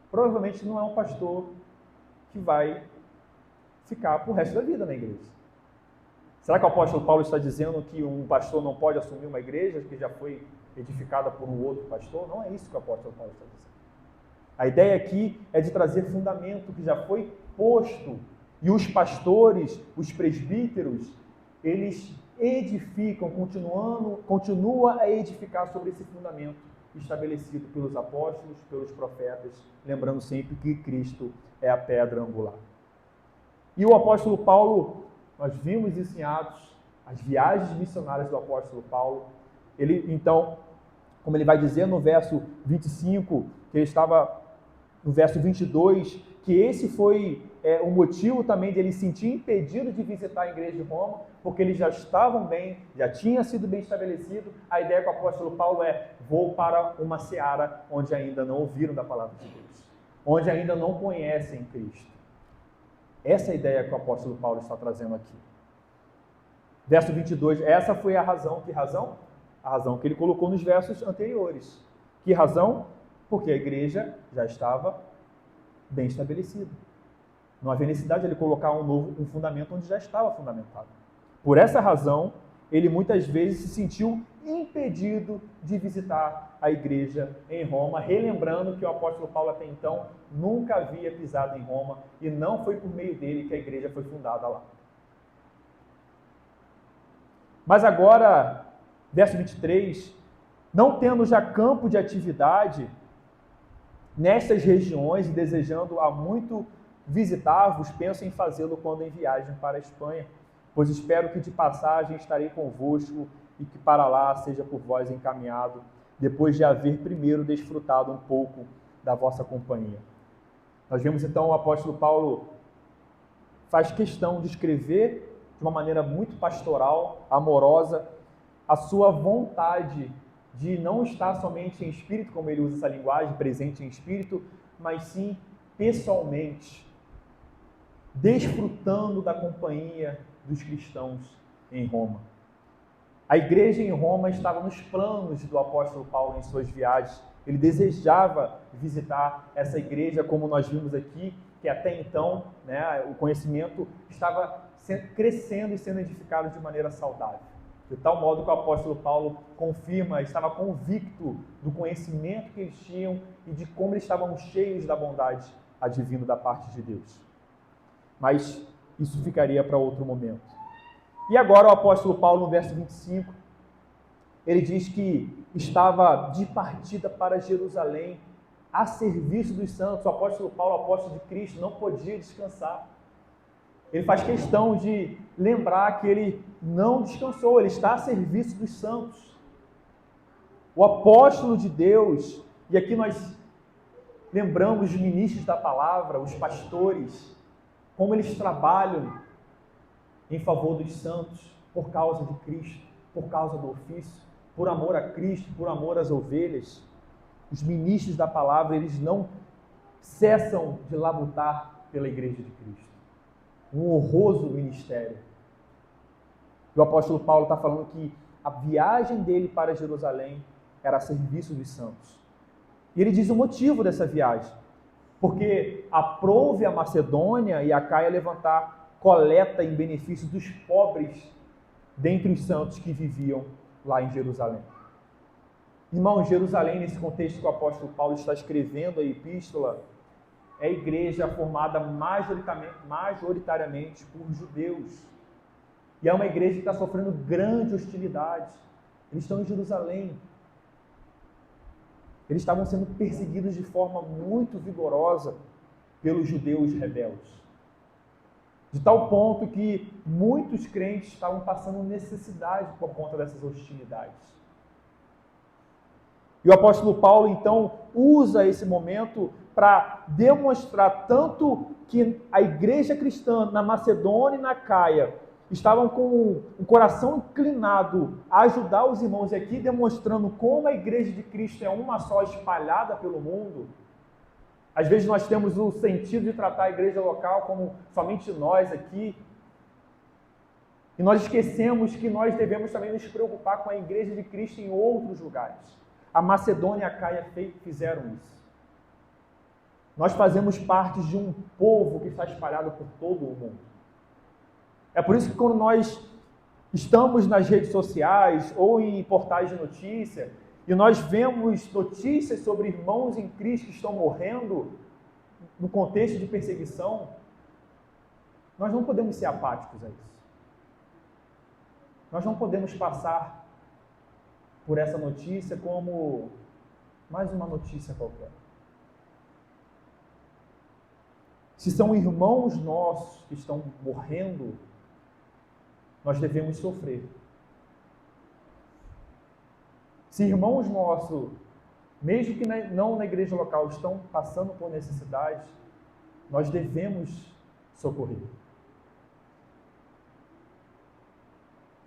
provavelmente não é um pastor que vai ficar pro resto da vida na igreja. Será que o apóstolo Paulo está dizendo que um pastor não pode assumir uma igreja que já foi edificada por um outro pastor? Não é isso que o apóstolo Paulo está dizendo. A ideia aqui é de trazer fundamento que já foi posto, e os pastores, os presbíteros, eles edificam, continua a edificar sobre esse fundamento estabelecido pelos apóstolos, pelos profetas, lembrando sempre que Cristo é a pedra angular. E o apóstolo Paulo, nós vimos isso em Atos, as viagens missionárias do apóstolo Paulo. Ele, então, como ele vai dizer no verso 25, que ele estava no verso 22, que esse foi o motivo também de ele se sentir impedido de visitar a igreja de Roma, porque eles já estavam bem, já tinha sido bem estabelecido. A ideia com o apóstolo Paulo é: vou para uma seara onde ainda não ouviram da palavra de Deus, onde ainda não conhecem Cristo. Essa é a ideia que o apóstolo Paulo está trazendo aqui. Verso 22, essa foi a razão. Que razão? A razão que ele colocou nos versos anteriores. Que razão? Porque a igreja já estava bem estabelecida. Não havia necessidade de ele colocar um fundamento onde já estava fundamentado. Por essa razão, ele muitas vezes se sentiu impedido de visitar a igreja em Roma, relembrando que o apóstolo Paulo até então nunca havia pisado em Roma e não foi por meio dele que a igreja foi fundada lá. Mas agora, verso 23, não tendo já campo de atividade nestas regiões e desejando há muito visitar-vos, penso em fazê-lo quando em viagem para a Espanha, pois espero que de passagem estarei convosco e que para lá seja por vós encaminhado, depois de haver primeiro desfrutado um pouco da vossa companhia. Nós vemos então o apóstolo Paulo faz questão de escrever de uma maneira muito pastoral, amorosa, a sua vontade de não estar somente em espírito, como ele usa essa linguagem, presente em espírito, mas sim pessoalmente, desfrutando da companhia dos cristãos em Roma. A igreja em Roma estava nos planos do apóstolo Paulo em suas viagens. Ele desejava visitar essa igreja, como nós vimos aqui, que até então, o conhecimento estava crescendo e sendo edificado de maneira saudável. De tal modo que o apóstolo Paulo confirma, estava convicto do conhecimento que eles tinham e de como eles estavam cheios da bondade advinda da parte de Deus. Mas isso ficaria para outro momento. E agora o apóstolo Paulo, no verso 25, ele diz que estava de partida para Jerusalém, a serviço dos santos. O apóstolo Paulo, apóstolo de Cristo, não podia descansar. Ele faz questão de lembrar que ele não descansou, ele está a serviço dos santos. O apóstolo de Deus, e aqui nós lembramos os ministros da palavra, os pastores, como eles trabalham em favor dos santos, por causa de Cristo, por causa do ofício, por amor a Cristo, por amor às ovelhas. Os ministros da palavra, eles não cessam de labutar pela igreja de Cristo. Um honroso ministério. E o apóstolo Paulo está falando que a viagem dele para Jerusalém era a serviço dos santos. E ele diz o motivo dessa viagem. Porque aprouve a Macedônia e a Caia levantar coleta em benefício dos pobres dentre os santos que viviam lá em Jerusalém. Irmão, Jerusalém, nesse contexto que o apóstolo Paulo está escrevendo a epístola, é a igreja formada majoritariamente por judeus. E é uma igreja que está sofrendo grande hostilidade. Eles estão em Jerusalém. Eles estavam sendo perseguidos de forma muito vigorosa pelos judeus rebeldes. De tal ponto que muitos crentes estavam passando necessidade por conta dessas hostilidades. E o apóstolo Paulo, então, usa esse momento para demonstrar tanto que a igreja cristã na Macedônia e na Caia estavam com o coração inclinado a ajudar os irmãos aqui, demonstrando como a igreja de Cristo é uma só, espalhada pelo mundo. Às vezes nós temos o sentido de tratar a igreja local como somente nós aqui, e nós esquecemos que nós devemos também nos preocupar com a igreja de Cristo em outros lugares. A Macedônia e a Caia fizeram isso. Nós fazemos parte de um povo que está espalhado por todo o mundo. É por isso que quando nós estamos nas redes sociais ou em portais de notícia e nós vemos notícias sobre irmãos em Cristo que estão morrendo no contexto de perseguição, nós não podemos ser apáticos a isso. Nós não podemos passar por essa notícia como mais uma notícia qualquer. Se são irmãos nossos que estão morrendo, nós devemos sofrer. Se irmãos nossos, mesmo que não na igreja local, estão passando por necessidade, nós devemos socorrer.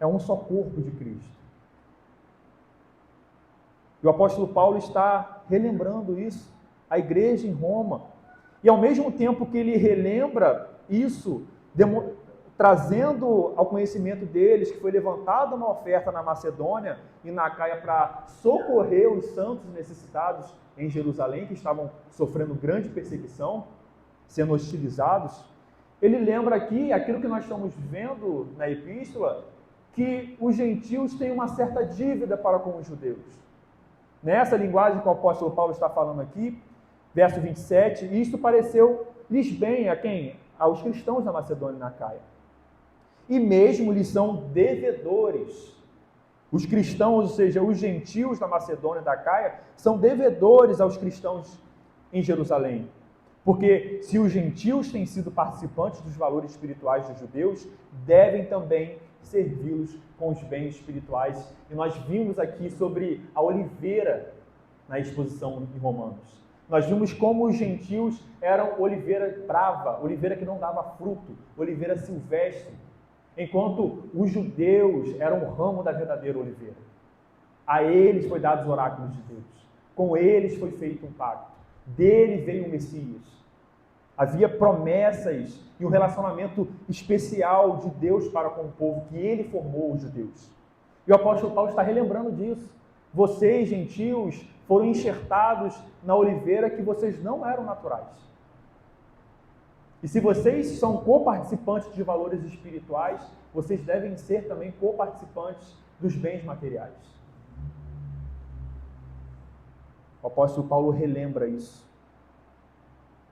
É um só corpo de Cristo. E o apóstolo Paulo está relembrando isso, a igreja em Roma. E ao mesmo tempo que ele relembra isso, trazendo ao conhecimento deles que foi levantada uma oferta na Macedônia e na Caia para socorrer os santos necessitados em Jerusalém, que estavam sofrendo grande perseguição, sendo hostilizados, ele lembra aqui aquilo que nós estamos vendo na epístola, que os gentios têm uma certa dívida para com os judeus. Nessa linguagem que o apóstolo Paulo está falando aqui, verso 27, isto pareceu-lhes bem a quem? Aos cristãos da Macedônia e na Caia. E mesmo lhes são devedores. Os cristãos, ou seja, os gentios da Macedônia e da Caia, são devedores aos cristãos em Jerusalém. Porque se os gentios têm sido participantes dos valores espirituais dos judeus, devem também servi-los com os bens espirituais. E nós vimos aqui sobre a oliveira na exposição em Romanos. Nós vimos como os gentios eram oliveira brava, oliveira que não dava fruto, oliveira silvestre, enquanto os judeus eram o ramo da verdadeira oliveira. A eles foi dado os oráculos de Deus, com eles foi feito um pacto, dele veio o Messias. Havia promessas e um relacionamento especial de Deus para com o povo, que ele formou os judeus. E o apóstolo Paulo está relembrando disso. Vocês, gentios, foram enxertados na oliveira que vocês não eram naturais. E se vocês são coparticipantes de valores espirituais, vocês devem ser também coparticipantes dos bens materiais. O apóstolo Paulo relembra isso,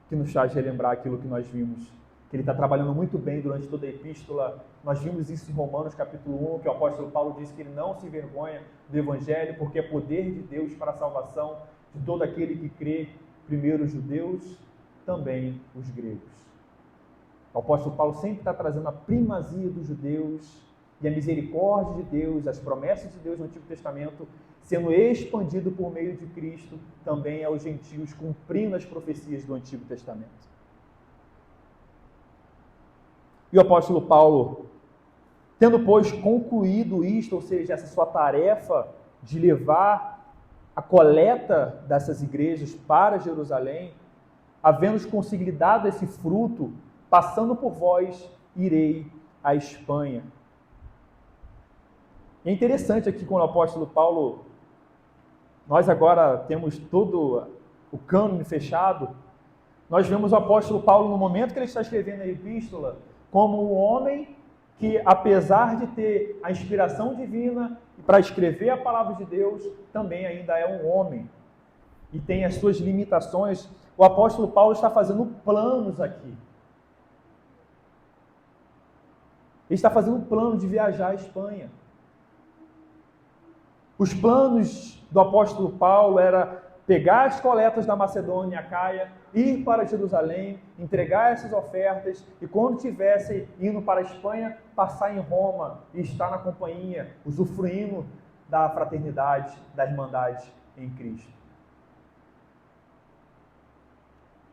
que nos faz relembrar aquilo que nós vimos, que ele está trabalhando muito bem durante toda a epístola. Nós vimos isso em Romanos capítulo 1, que o apóstolo Paulo diz que ele não se envergonha do Evangelho, porque é poder de Deus para a salvação de todo aquele que crê, primeiro os judeus, também os gregos. O apóstolo Paulo sempre está trazendo a primazia dos judeus e a misericórdia de Deus, as promessas de Deus no Antigo Testamento, sendo expandido por meio de Cristo também aos gentios, cumprindo as profecias do Antigo Testamento. E o apóstolo Paulo, tendo, pois, concluído isto, ou seja, essa sua tarefa de levar a coleta dessas igrejas para Jerusalém, havendo conseguido dar esse fruto, passando por vós, irei à Espanha. É interessante aqui quando o apóstolo Paulo, nós agora temos todo o cânone fechado, nós vemos o apóstolo Paulo no momento que ele está escrevendo a epístola, como um homem que, apesar de ter a inspiração divina para escrever a palavra de Deus, também ainda é um homem e tem as suas limitações. O apóstolo Paulo está fazendo planos aqui. Ele está fazendo um plano de viajar à Espanha. Os planos do apóstolo Paulo era pegar as coletas da Macedônia e a Caia, ir para Jerusalém, entregar essas ofertas e quando estivesse indo para a Espanha, passar em Roma e estar na companhia, usufruindo da fraternidade, da irmandade em Cristo.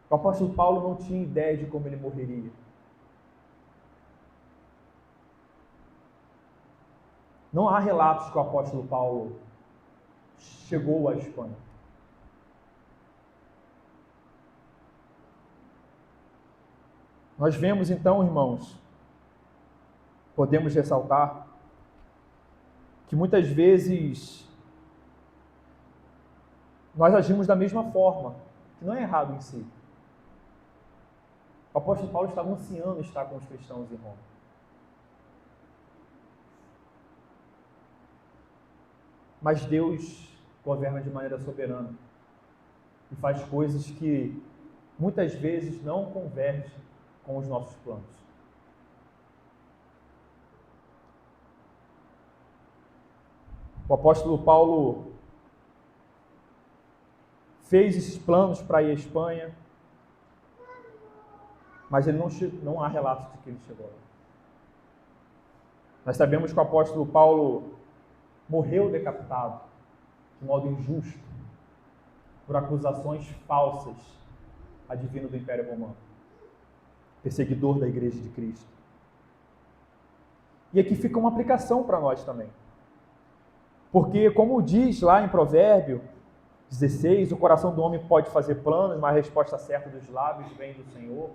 O apóstolo Paulo não tinha ideia de como ele morreria. Não há relatos que o apóstolo Paulo chegou à Espanha. Nós vemos então, irmãos, podemos ressaltar que muitas vezes nós agimos da mesma forma, que não é errado em si. O apóstolo Paulo estava ansiando estar com os cristãos em Roma. Mas Deus governa de maneira soberana e faz coisas que muitas vezes não convergem com os nossos planos. O apóstolo Paulo fez esses planos para ir à Espanha, mas ele não há relatos de que ele chegou lá. Nós sabemos que o apóstolo Paulo morreu decapitado de modo injusto por acusações falsas advindo do Império Romano, perseguidor da Igreja de Cristo. E aqui fica uma aplicação para nós também. Porque, como diz lá em Provérbio 16, o coração do homem pode fazer planos, mas a resposta certa dos lábios vem do Senhor.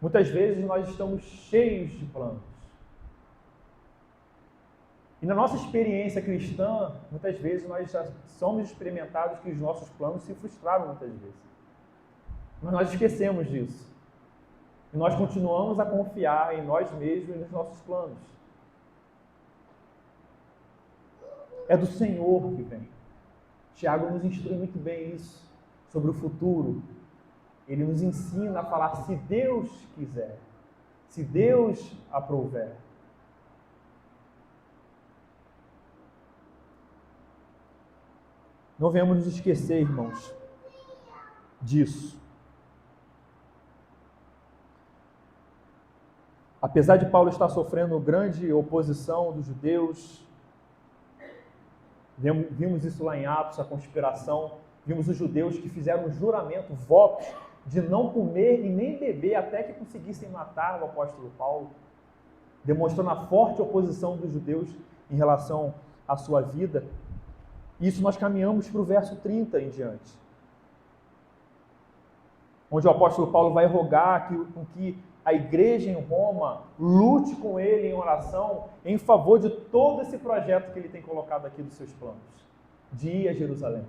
Muitas vezes nós estamos cheios de planos. E na nossa experiência cristã, muitas vezes nós já somos experimentados que os nossos planos se frustraram muitas vezes. Mas nós esquecemos disso. E nós continuamos a confiar em nós mesmos e nos nossos planos. É do Senhor que vem. Tiago nos instrui muito bem isso, sobre o futuro. Ele nos ensina a falar se Deus quiser, se Deus aprouver. Não venhamos nos esquecer, irmãos, disso. Apesar de Paulo estar sofrendo grande oposição dos judeus, vimos isso lá em Atos, a conspiração, vimos os judeus que fizeram um juramento, votos, de não comer e nem beber até que conseguissem matar o apóstolo Paulo, demonstrando a forte oposição dos judeus em relação à sua vida. Isso nós caminhamos para o verso 30 em diante, onde o apóstolo Paulo vai rogar com que a igreja em Roma lute com ele em oração em favor de todo esse projeto que ele tem colocado aqui dos seus planos, de ir a Jerusalém.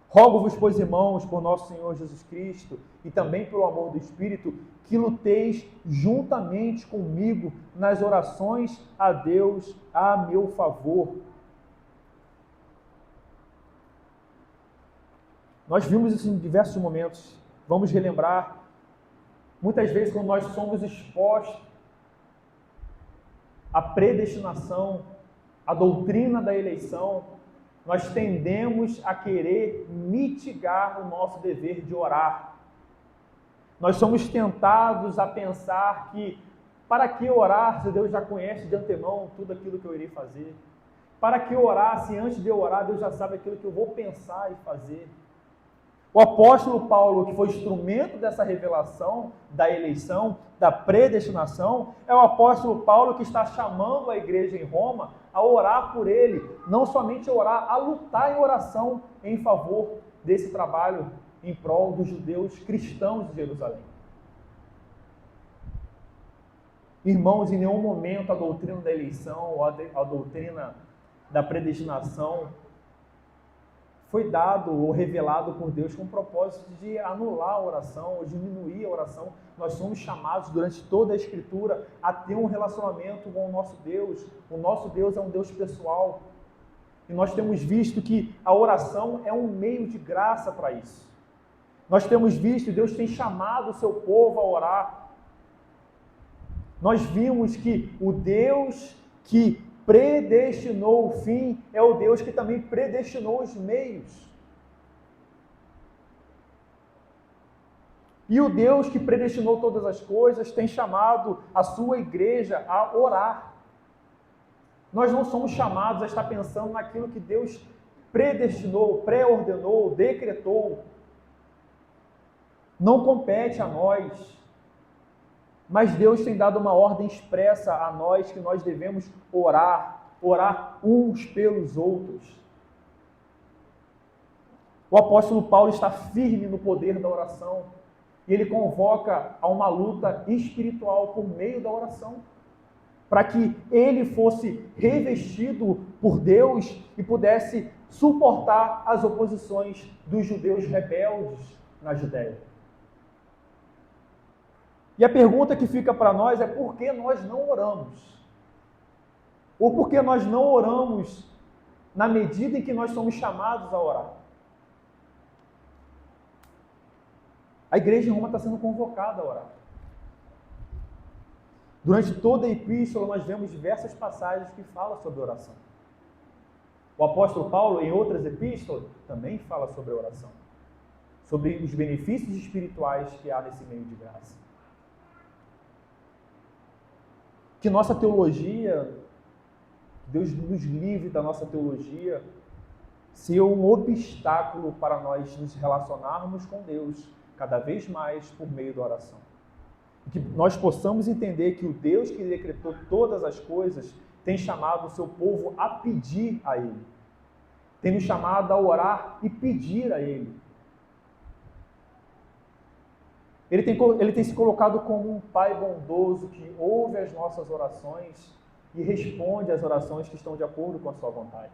Rogo-vos, pois, irmãos, por nosso Senhor Jesus Cristo e também pelo amor do Espírito, que luteis juntamente comigo nas orações a Deus a meu favor. Nós vimos isso em diversos momentos. Vamos relembrar. Muitas vezes, quando nós somos expostos à predestinação, à doutrina da eleição, nós tendemos a querer mitigar o nosso dever de orar. Nós somos tentados a pensar que, para que orar se Deus já conhece de antemão tudo aquilo que eu irei fazer? Para que orar se antes de eu orar Deus já sabe aquilo que eu vou pensar e fazer? O apóstolo Paulo, que foi instrumento dessa revelação, da eleição, da predestinação, é o apóstolo Paulo que está chamando a igreja em Roma a orar por ele, não somente orar, a lutar em oração em favor desse trabalho em prol dos judeus cristãos de Jerusalém. Irmãos, em nenhum momento a doutrina da eleição ou a doutrina da predestinação foi dado ou revelado por Deus com o propósito de anular a oração ou diminuir a oração. Nós somos chamados durante toda a Escritura a ter um relacionamento com o nosso Deus. O nosso Deus é um Deus pessoal. E nós temos visto que a oração é um meio de graça para isso. Nós temos visto que Deus tem chamado o seu povo a orar. Nós vimos que o Deus que predestinou o fim é o Deus que também predestinou os meios. E o Deus que predestinou todas as coisas tem chamado a sua igreja a orar. Nós não somos chamados a estar pensando naquilo que Deus predestinou, pré-ordenou, decretou, não compete a nós, mas Deus tem dado uma ordem expressa a nós que nós devemos orar uns pelos outros. O apóstolo Paulo está firme no poder da oração e ele convoca a uma luta espiritual por meio da oração, para que ele fosse revestido por Deus e pudesse suportar as oposições dos judeus rebeldes na Judéia. E a pergunta que fica para nós é: por que nós não oramos? Ou por que nós não oramos na medida em que nós somos chamados a orar? A igreja em Roma está sendo convocada a orar. Durante toda a epístola, nós vemos diversas passagens que falam sobre oração. O apóstolo Paulo, em outras epístolas, também fala sobre a oração, sobre os benefícios espirituais que há nesse meio de graça. Que nossa teologia, Deus nos livre da nossa teologia, ser um obstáculo para nós nos relacionarmos com Deus cada vez mais por meio da oração. Que nós possamos entender que o Deus que decretou todas as coisas tem chamado o seu povo a pedir a Ele. Tem nos chamado a orar e pedir a Ele. Ele tem se colocado como um Pai bondoso que ouve as nossas orações e responde às orações que estão de acordo com a sua vontade.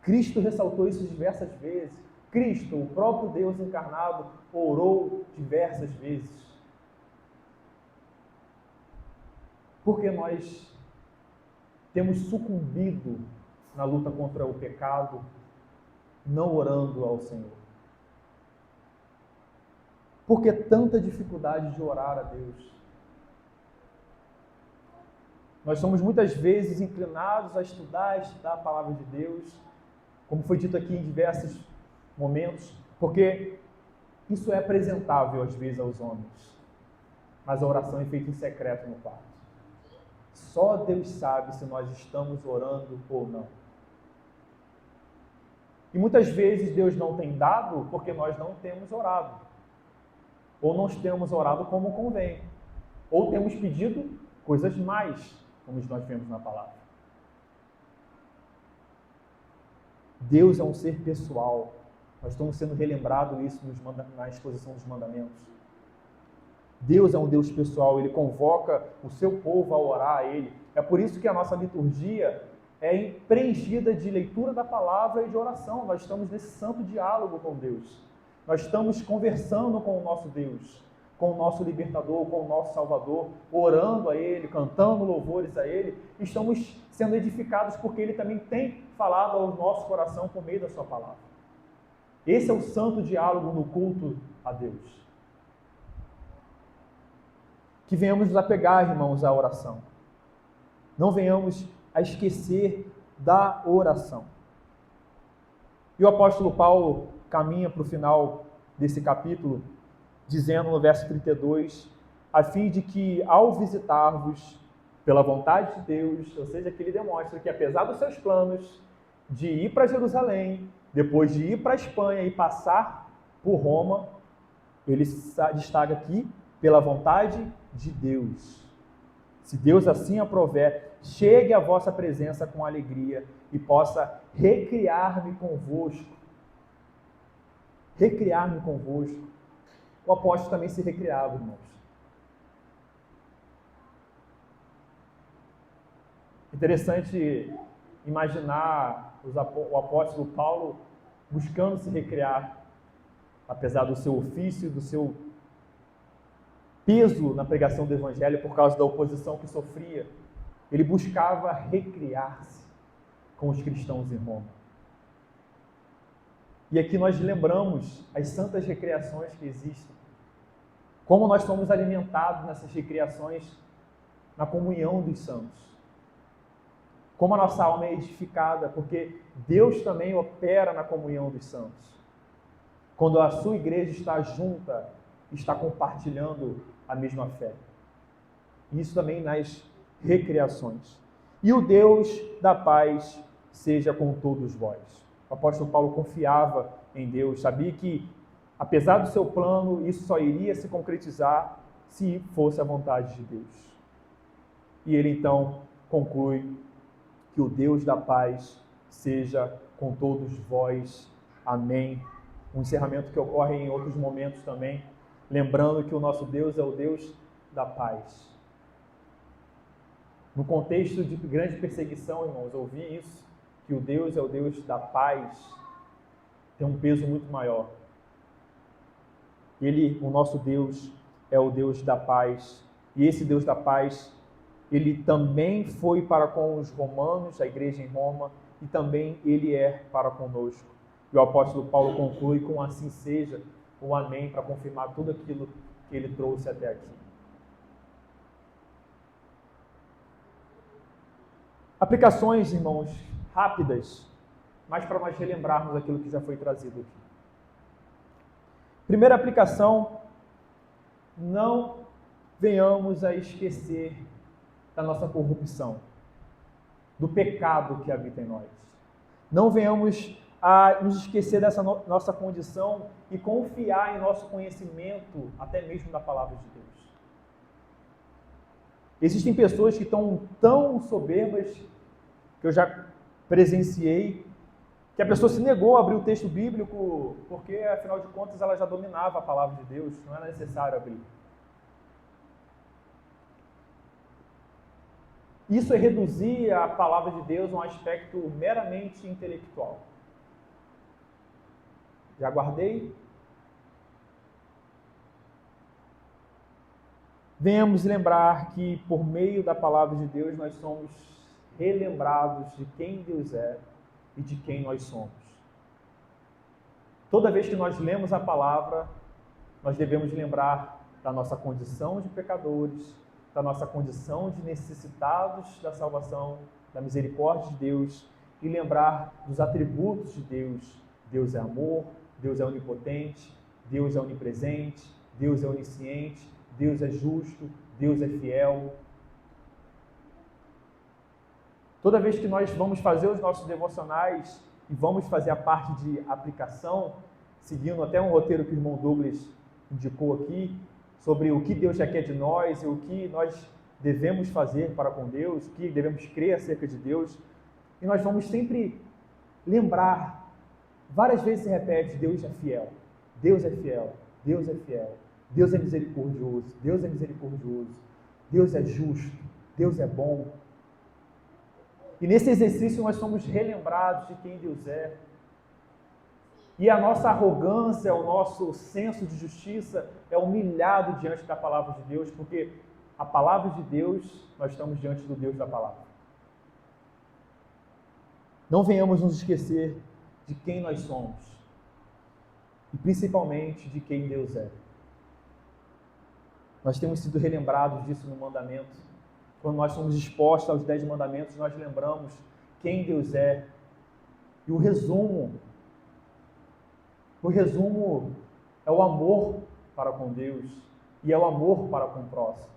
Cristo ressaltou isso diversas vezes. Cristo, o próprio Deus encarnado, orou diversas vezes. Porque nós temos sucumbido na luta contra o pecado, não orando ao Senhor. Por que tanta dificuldade de orar a Deus? Nós somos muitas vezes inclinados a estudar a palavra de Deus, como foi dito aqui em diversos momentos, porque isso é apresentável às vezes aos homens, mas a oração é feita em secreto no quarto. Só Deus sabe se nós estamos orando ou não. E muitas vezes Deus não tem dado porque nós não temos orado, ou não temos orado como convém, ou temos pedido coisas mais, como nós vemos na palavra. Deus é um ser pessoal. Nós estamos sendo relembrados isso na exposição dos mandamentos. Deus é um Deus pessoal, Ele convoca o seu povo a orar a Ele. É por isso que a nossa liturgia é preenchida de leitura da palavra e de oração. Nós estamos nesse santo diálogo com Deus. Nós estamos conversando com o nosso Deus, com o nosso libertador, com o nosso Salvador, orando a Ele, cantando louvores a Ele. Estamos sendo edificados porque Ele também tem falado ao nosso coração por meio da sua palavra. Esse é o santo diálogo no culto a Deus. Que venhamos nos apegar, irmãos, à oração. Não venhamos a esquecer da oração. E o apóstolo Paulo caminha para o final desse capítulo, dizendo no verso 32, a fim de que, ao visitar-vos pela vontade de Deus, ou seja, que ele demonstra que, apesar dos seus planos de ir para Jerusalém, depois de ir para a Espanha e passar por Roma, ele destaca aqui, pela vontade de Deus. Se Deus assim aprover, chegue à vossa presença com alegria e possa recriar-me convosco. Recriar-me convosco. O apóstolo também se recriava, irmãos. Interessante imaginar o apóstolo Paulo buscando se recriar, apesar do seu ofício, do seu peso na pregação do Evangelho por causa da oposição que sofria. Ele buscava recriar-se com os cristãos em Roma. E aqui nós lembramos as santas recreações que existem. Como nós somos alimentados nessas recreações na comunhão dos santos. Como a nossa alma é edificada, porque Deus também opera na comunhão dos santos. Quando a sua igreja está junta, está compartilhando a mesma fé. Isso também nas recreações. E o Deus da paz seja com todos vós. O apóstolo Paulo confiava em Deus, sabia que, apesar do seu plano, isso só iria se concretizar se fosse a vontade de Deus. E ele então conclui que o Deus da paz seja com todos vós. Amém. Um encerramento que ocorre em outros momentos também, lembrando que o nosso Deus é o Deus da paz. No contexto de grande perseguição, irmãos, ouvir isso, que o Deus é o Deus da paz, tem um peso muito maior. Ele, o nosso Deus, é o Deus da paz. E esse Deus da paz, ele também foi para com os romanos, a igreja em Roma, e também ele é para conosco. E o apóstolo Paulo conclui com assim seja, o amém, para confirmar tudo aquilo que ele trouxe até aqui. Aplicações, irmãos, rápidas, mas para nós relembrarmos aquilo que já foi trazido aqui. Primeira aplicação, não venhamos a esquecer da nossa corrupção, do pecado que habita em nós. Não venhamos a nos esquecer dessa nossa condição e confiar em nosso conhecimento, até mesmo da palavra de Deus. Existem pessoas que estão tão soberbas, que eu já presenciei, que a pessoa se negou a abrir o texto bíblico porque, afinal de contas, ela já dominava a palavra de Deus, não era necessário abrir. Isso é reduzir a palavra de Deus a um aspecto meramente intelectual. Já guardei? Venhamos lembrar que, por meio da palavra de Deus, nós somos relembrados de quem Deus é e de quem nós somos. Toda vez que nós lemos a palavra, nós devemos lembrar da nossa condição de pecadores, da nossa condição de necessitados da salvação, da misericórdia de Deus, e lembrar dos atributos de Deus. Deus é amor, Deus é onipotente, Deus é onipresente, Deus é onisciente, Deus é justo, Deus é fiel. Toda vez que nós vamos fazer os nossos devocionais e vamos fazer a parte de aplicação, seguindo até um roteiro que o irmão Douglas indicou aqui, sobre o que Deus já quer de nós e o que nós devemos fazer para com Deus, o que devemos crer acerca de Deus, e nós vamos sempre lembrar, várias vezes se repete, Deus é fiel, Deus é fiel, Deus é fiel, Deus é misericordioso, Deus é misericordioso, Deus é justo, Deus é bom. E nesse exercício nós somos relembrados de quem Deus é. E a nossa arrogância, o nosso senso de justiça é humilhado diante da palavra de Deus, porque a palavra de Deus, nós estamos diante do Deus da palavra. Não venhamos nos esquecer de quem nós somos e principalmente de quem Deus é. Nós temos sido relembrados disso no mandamento. Quando nós somos expostos aos 10 mandamentos, nós lembramos quem Deus é. E o resumo é o amor para com Deus e é o amor para com o próximo.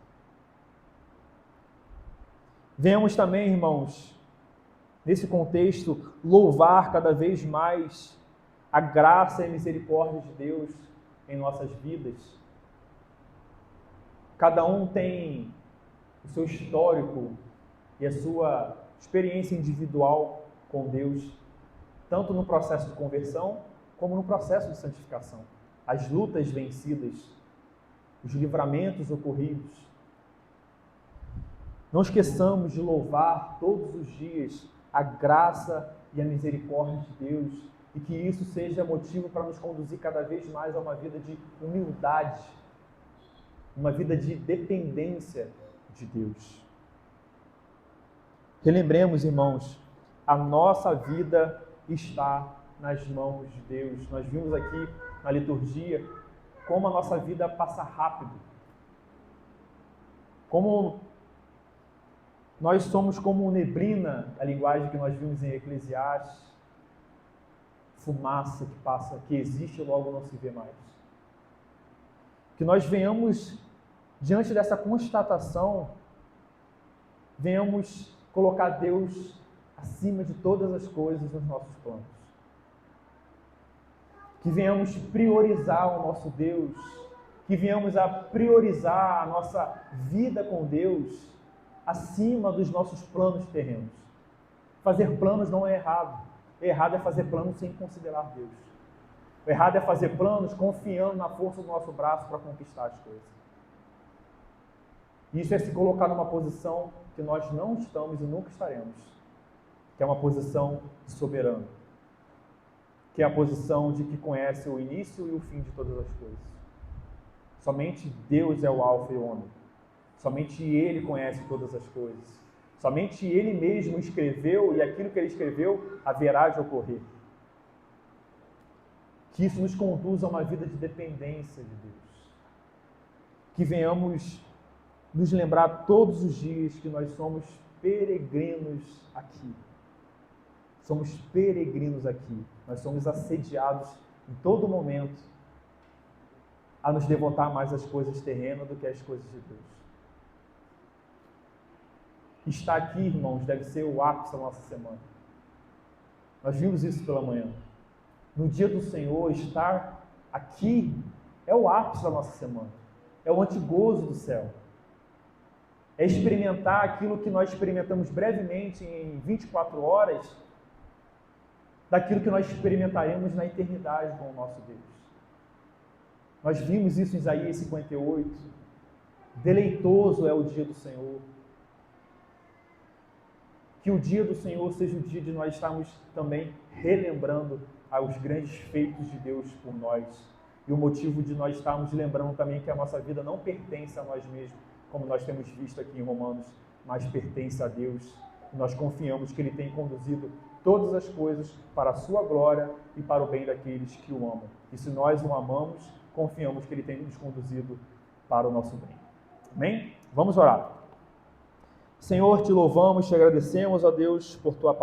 Venhamos também, irmãos, nesse contexto, louvar cada vez mais a graça e a misericórdia de Deus em nossas vidas. Cada um tem o seu histórico e a sua experiência individual com Deus, tanto no processo de conversão, como no processo de santificação. As lutas vencidas, os livramentos ocorridos. Não esqueçamos de louvar todos os dias a graça e a misericórdia de Deus e que isso seja motivo para nos conduzir cada vez mais a uma vida de humildade, uma vida de dependência de Deus. Relembremos, irmãos, a nossa vida está nas mãos de Deus. Nós vimos aqui na liturgia como a nossa vida passa rápido. Como nós somos como neblina, a linguagem que nós vimos em Eclesiastes, fumaça que passa, que existe e logo não se vê mais. Que nós venhamos, diante dessa constatação, venhamos colocar Deus acima de todas as coisas nos nossos planos. Que venhamos priorizar o nosso Deus, que venhamos a priorizar a nossa vida com Deus acima dos nossos planos terrenos. Fazer planos não é errado. Errado é fazer planos sem considerar Deus. O errado é fazer planos confiando na força do nosso braço para conquistar as coisas. Isso é se colocar numa posição que nós não estamos e nunca estaremos, que é uma posição soberana, que é a posição de que conhece o início e o fim de todas as coisas. Somente Deus é o alfa e o ômega. Somente Ele conhece todas as coisas. Somente Ele mesmo escreveu, e aquilo que Ele escreveu haverá de ocorrer. Que isso nos conduza a uma vida de dependência de Deus. Que venhamos nos lembrar todos os dias que nós somos peregrinos aqui. Somos peregrinos aqui. Nós somos assediados em todo momento a nos devotar mais às coisas terrenas do que às coisas de Deus. Estar aqui, irmãos, deve ser o ápice da nossa semana. Nós vimos isso pela manhã. No dia do Senhor, estar aqui é o ápice da nossa semana. É o antegozo do céu. É experimentar aquilo que nós experimentamos brevemente em 24 horas, daquilo que nós experimentaremos na eternidade com o nosso Deus. Nós vimos isso em Isaías 58. Deleitoso é o dia do Senhor. Que o dia do Senhor seja o dia de nós estarmos também relembrando os grandes feitos de Deus por nós. E o motivo de nós estarmos lembrando também que a nossa vida não pertence a nós mesmos, como nós temos visto aqui em Romanos, mas pertence a Deus. E nós confiamos que Ele tem conduzido todas as coisas para a sua glória e para o bem daqueles que o amam. E se nós o amamos, confiamos que Ele tem nos conduzido para o nosso bem. Amém? Vamos orar. Senhor, te louvamos, te agradecemos, ó Deus, por tua palavra.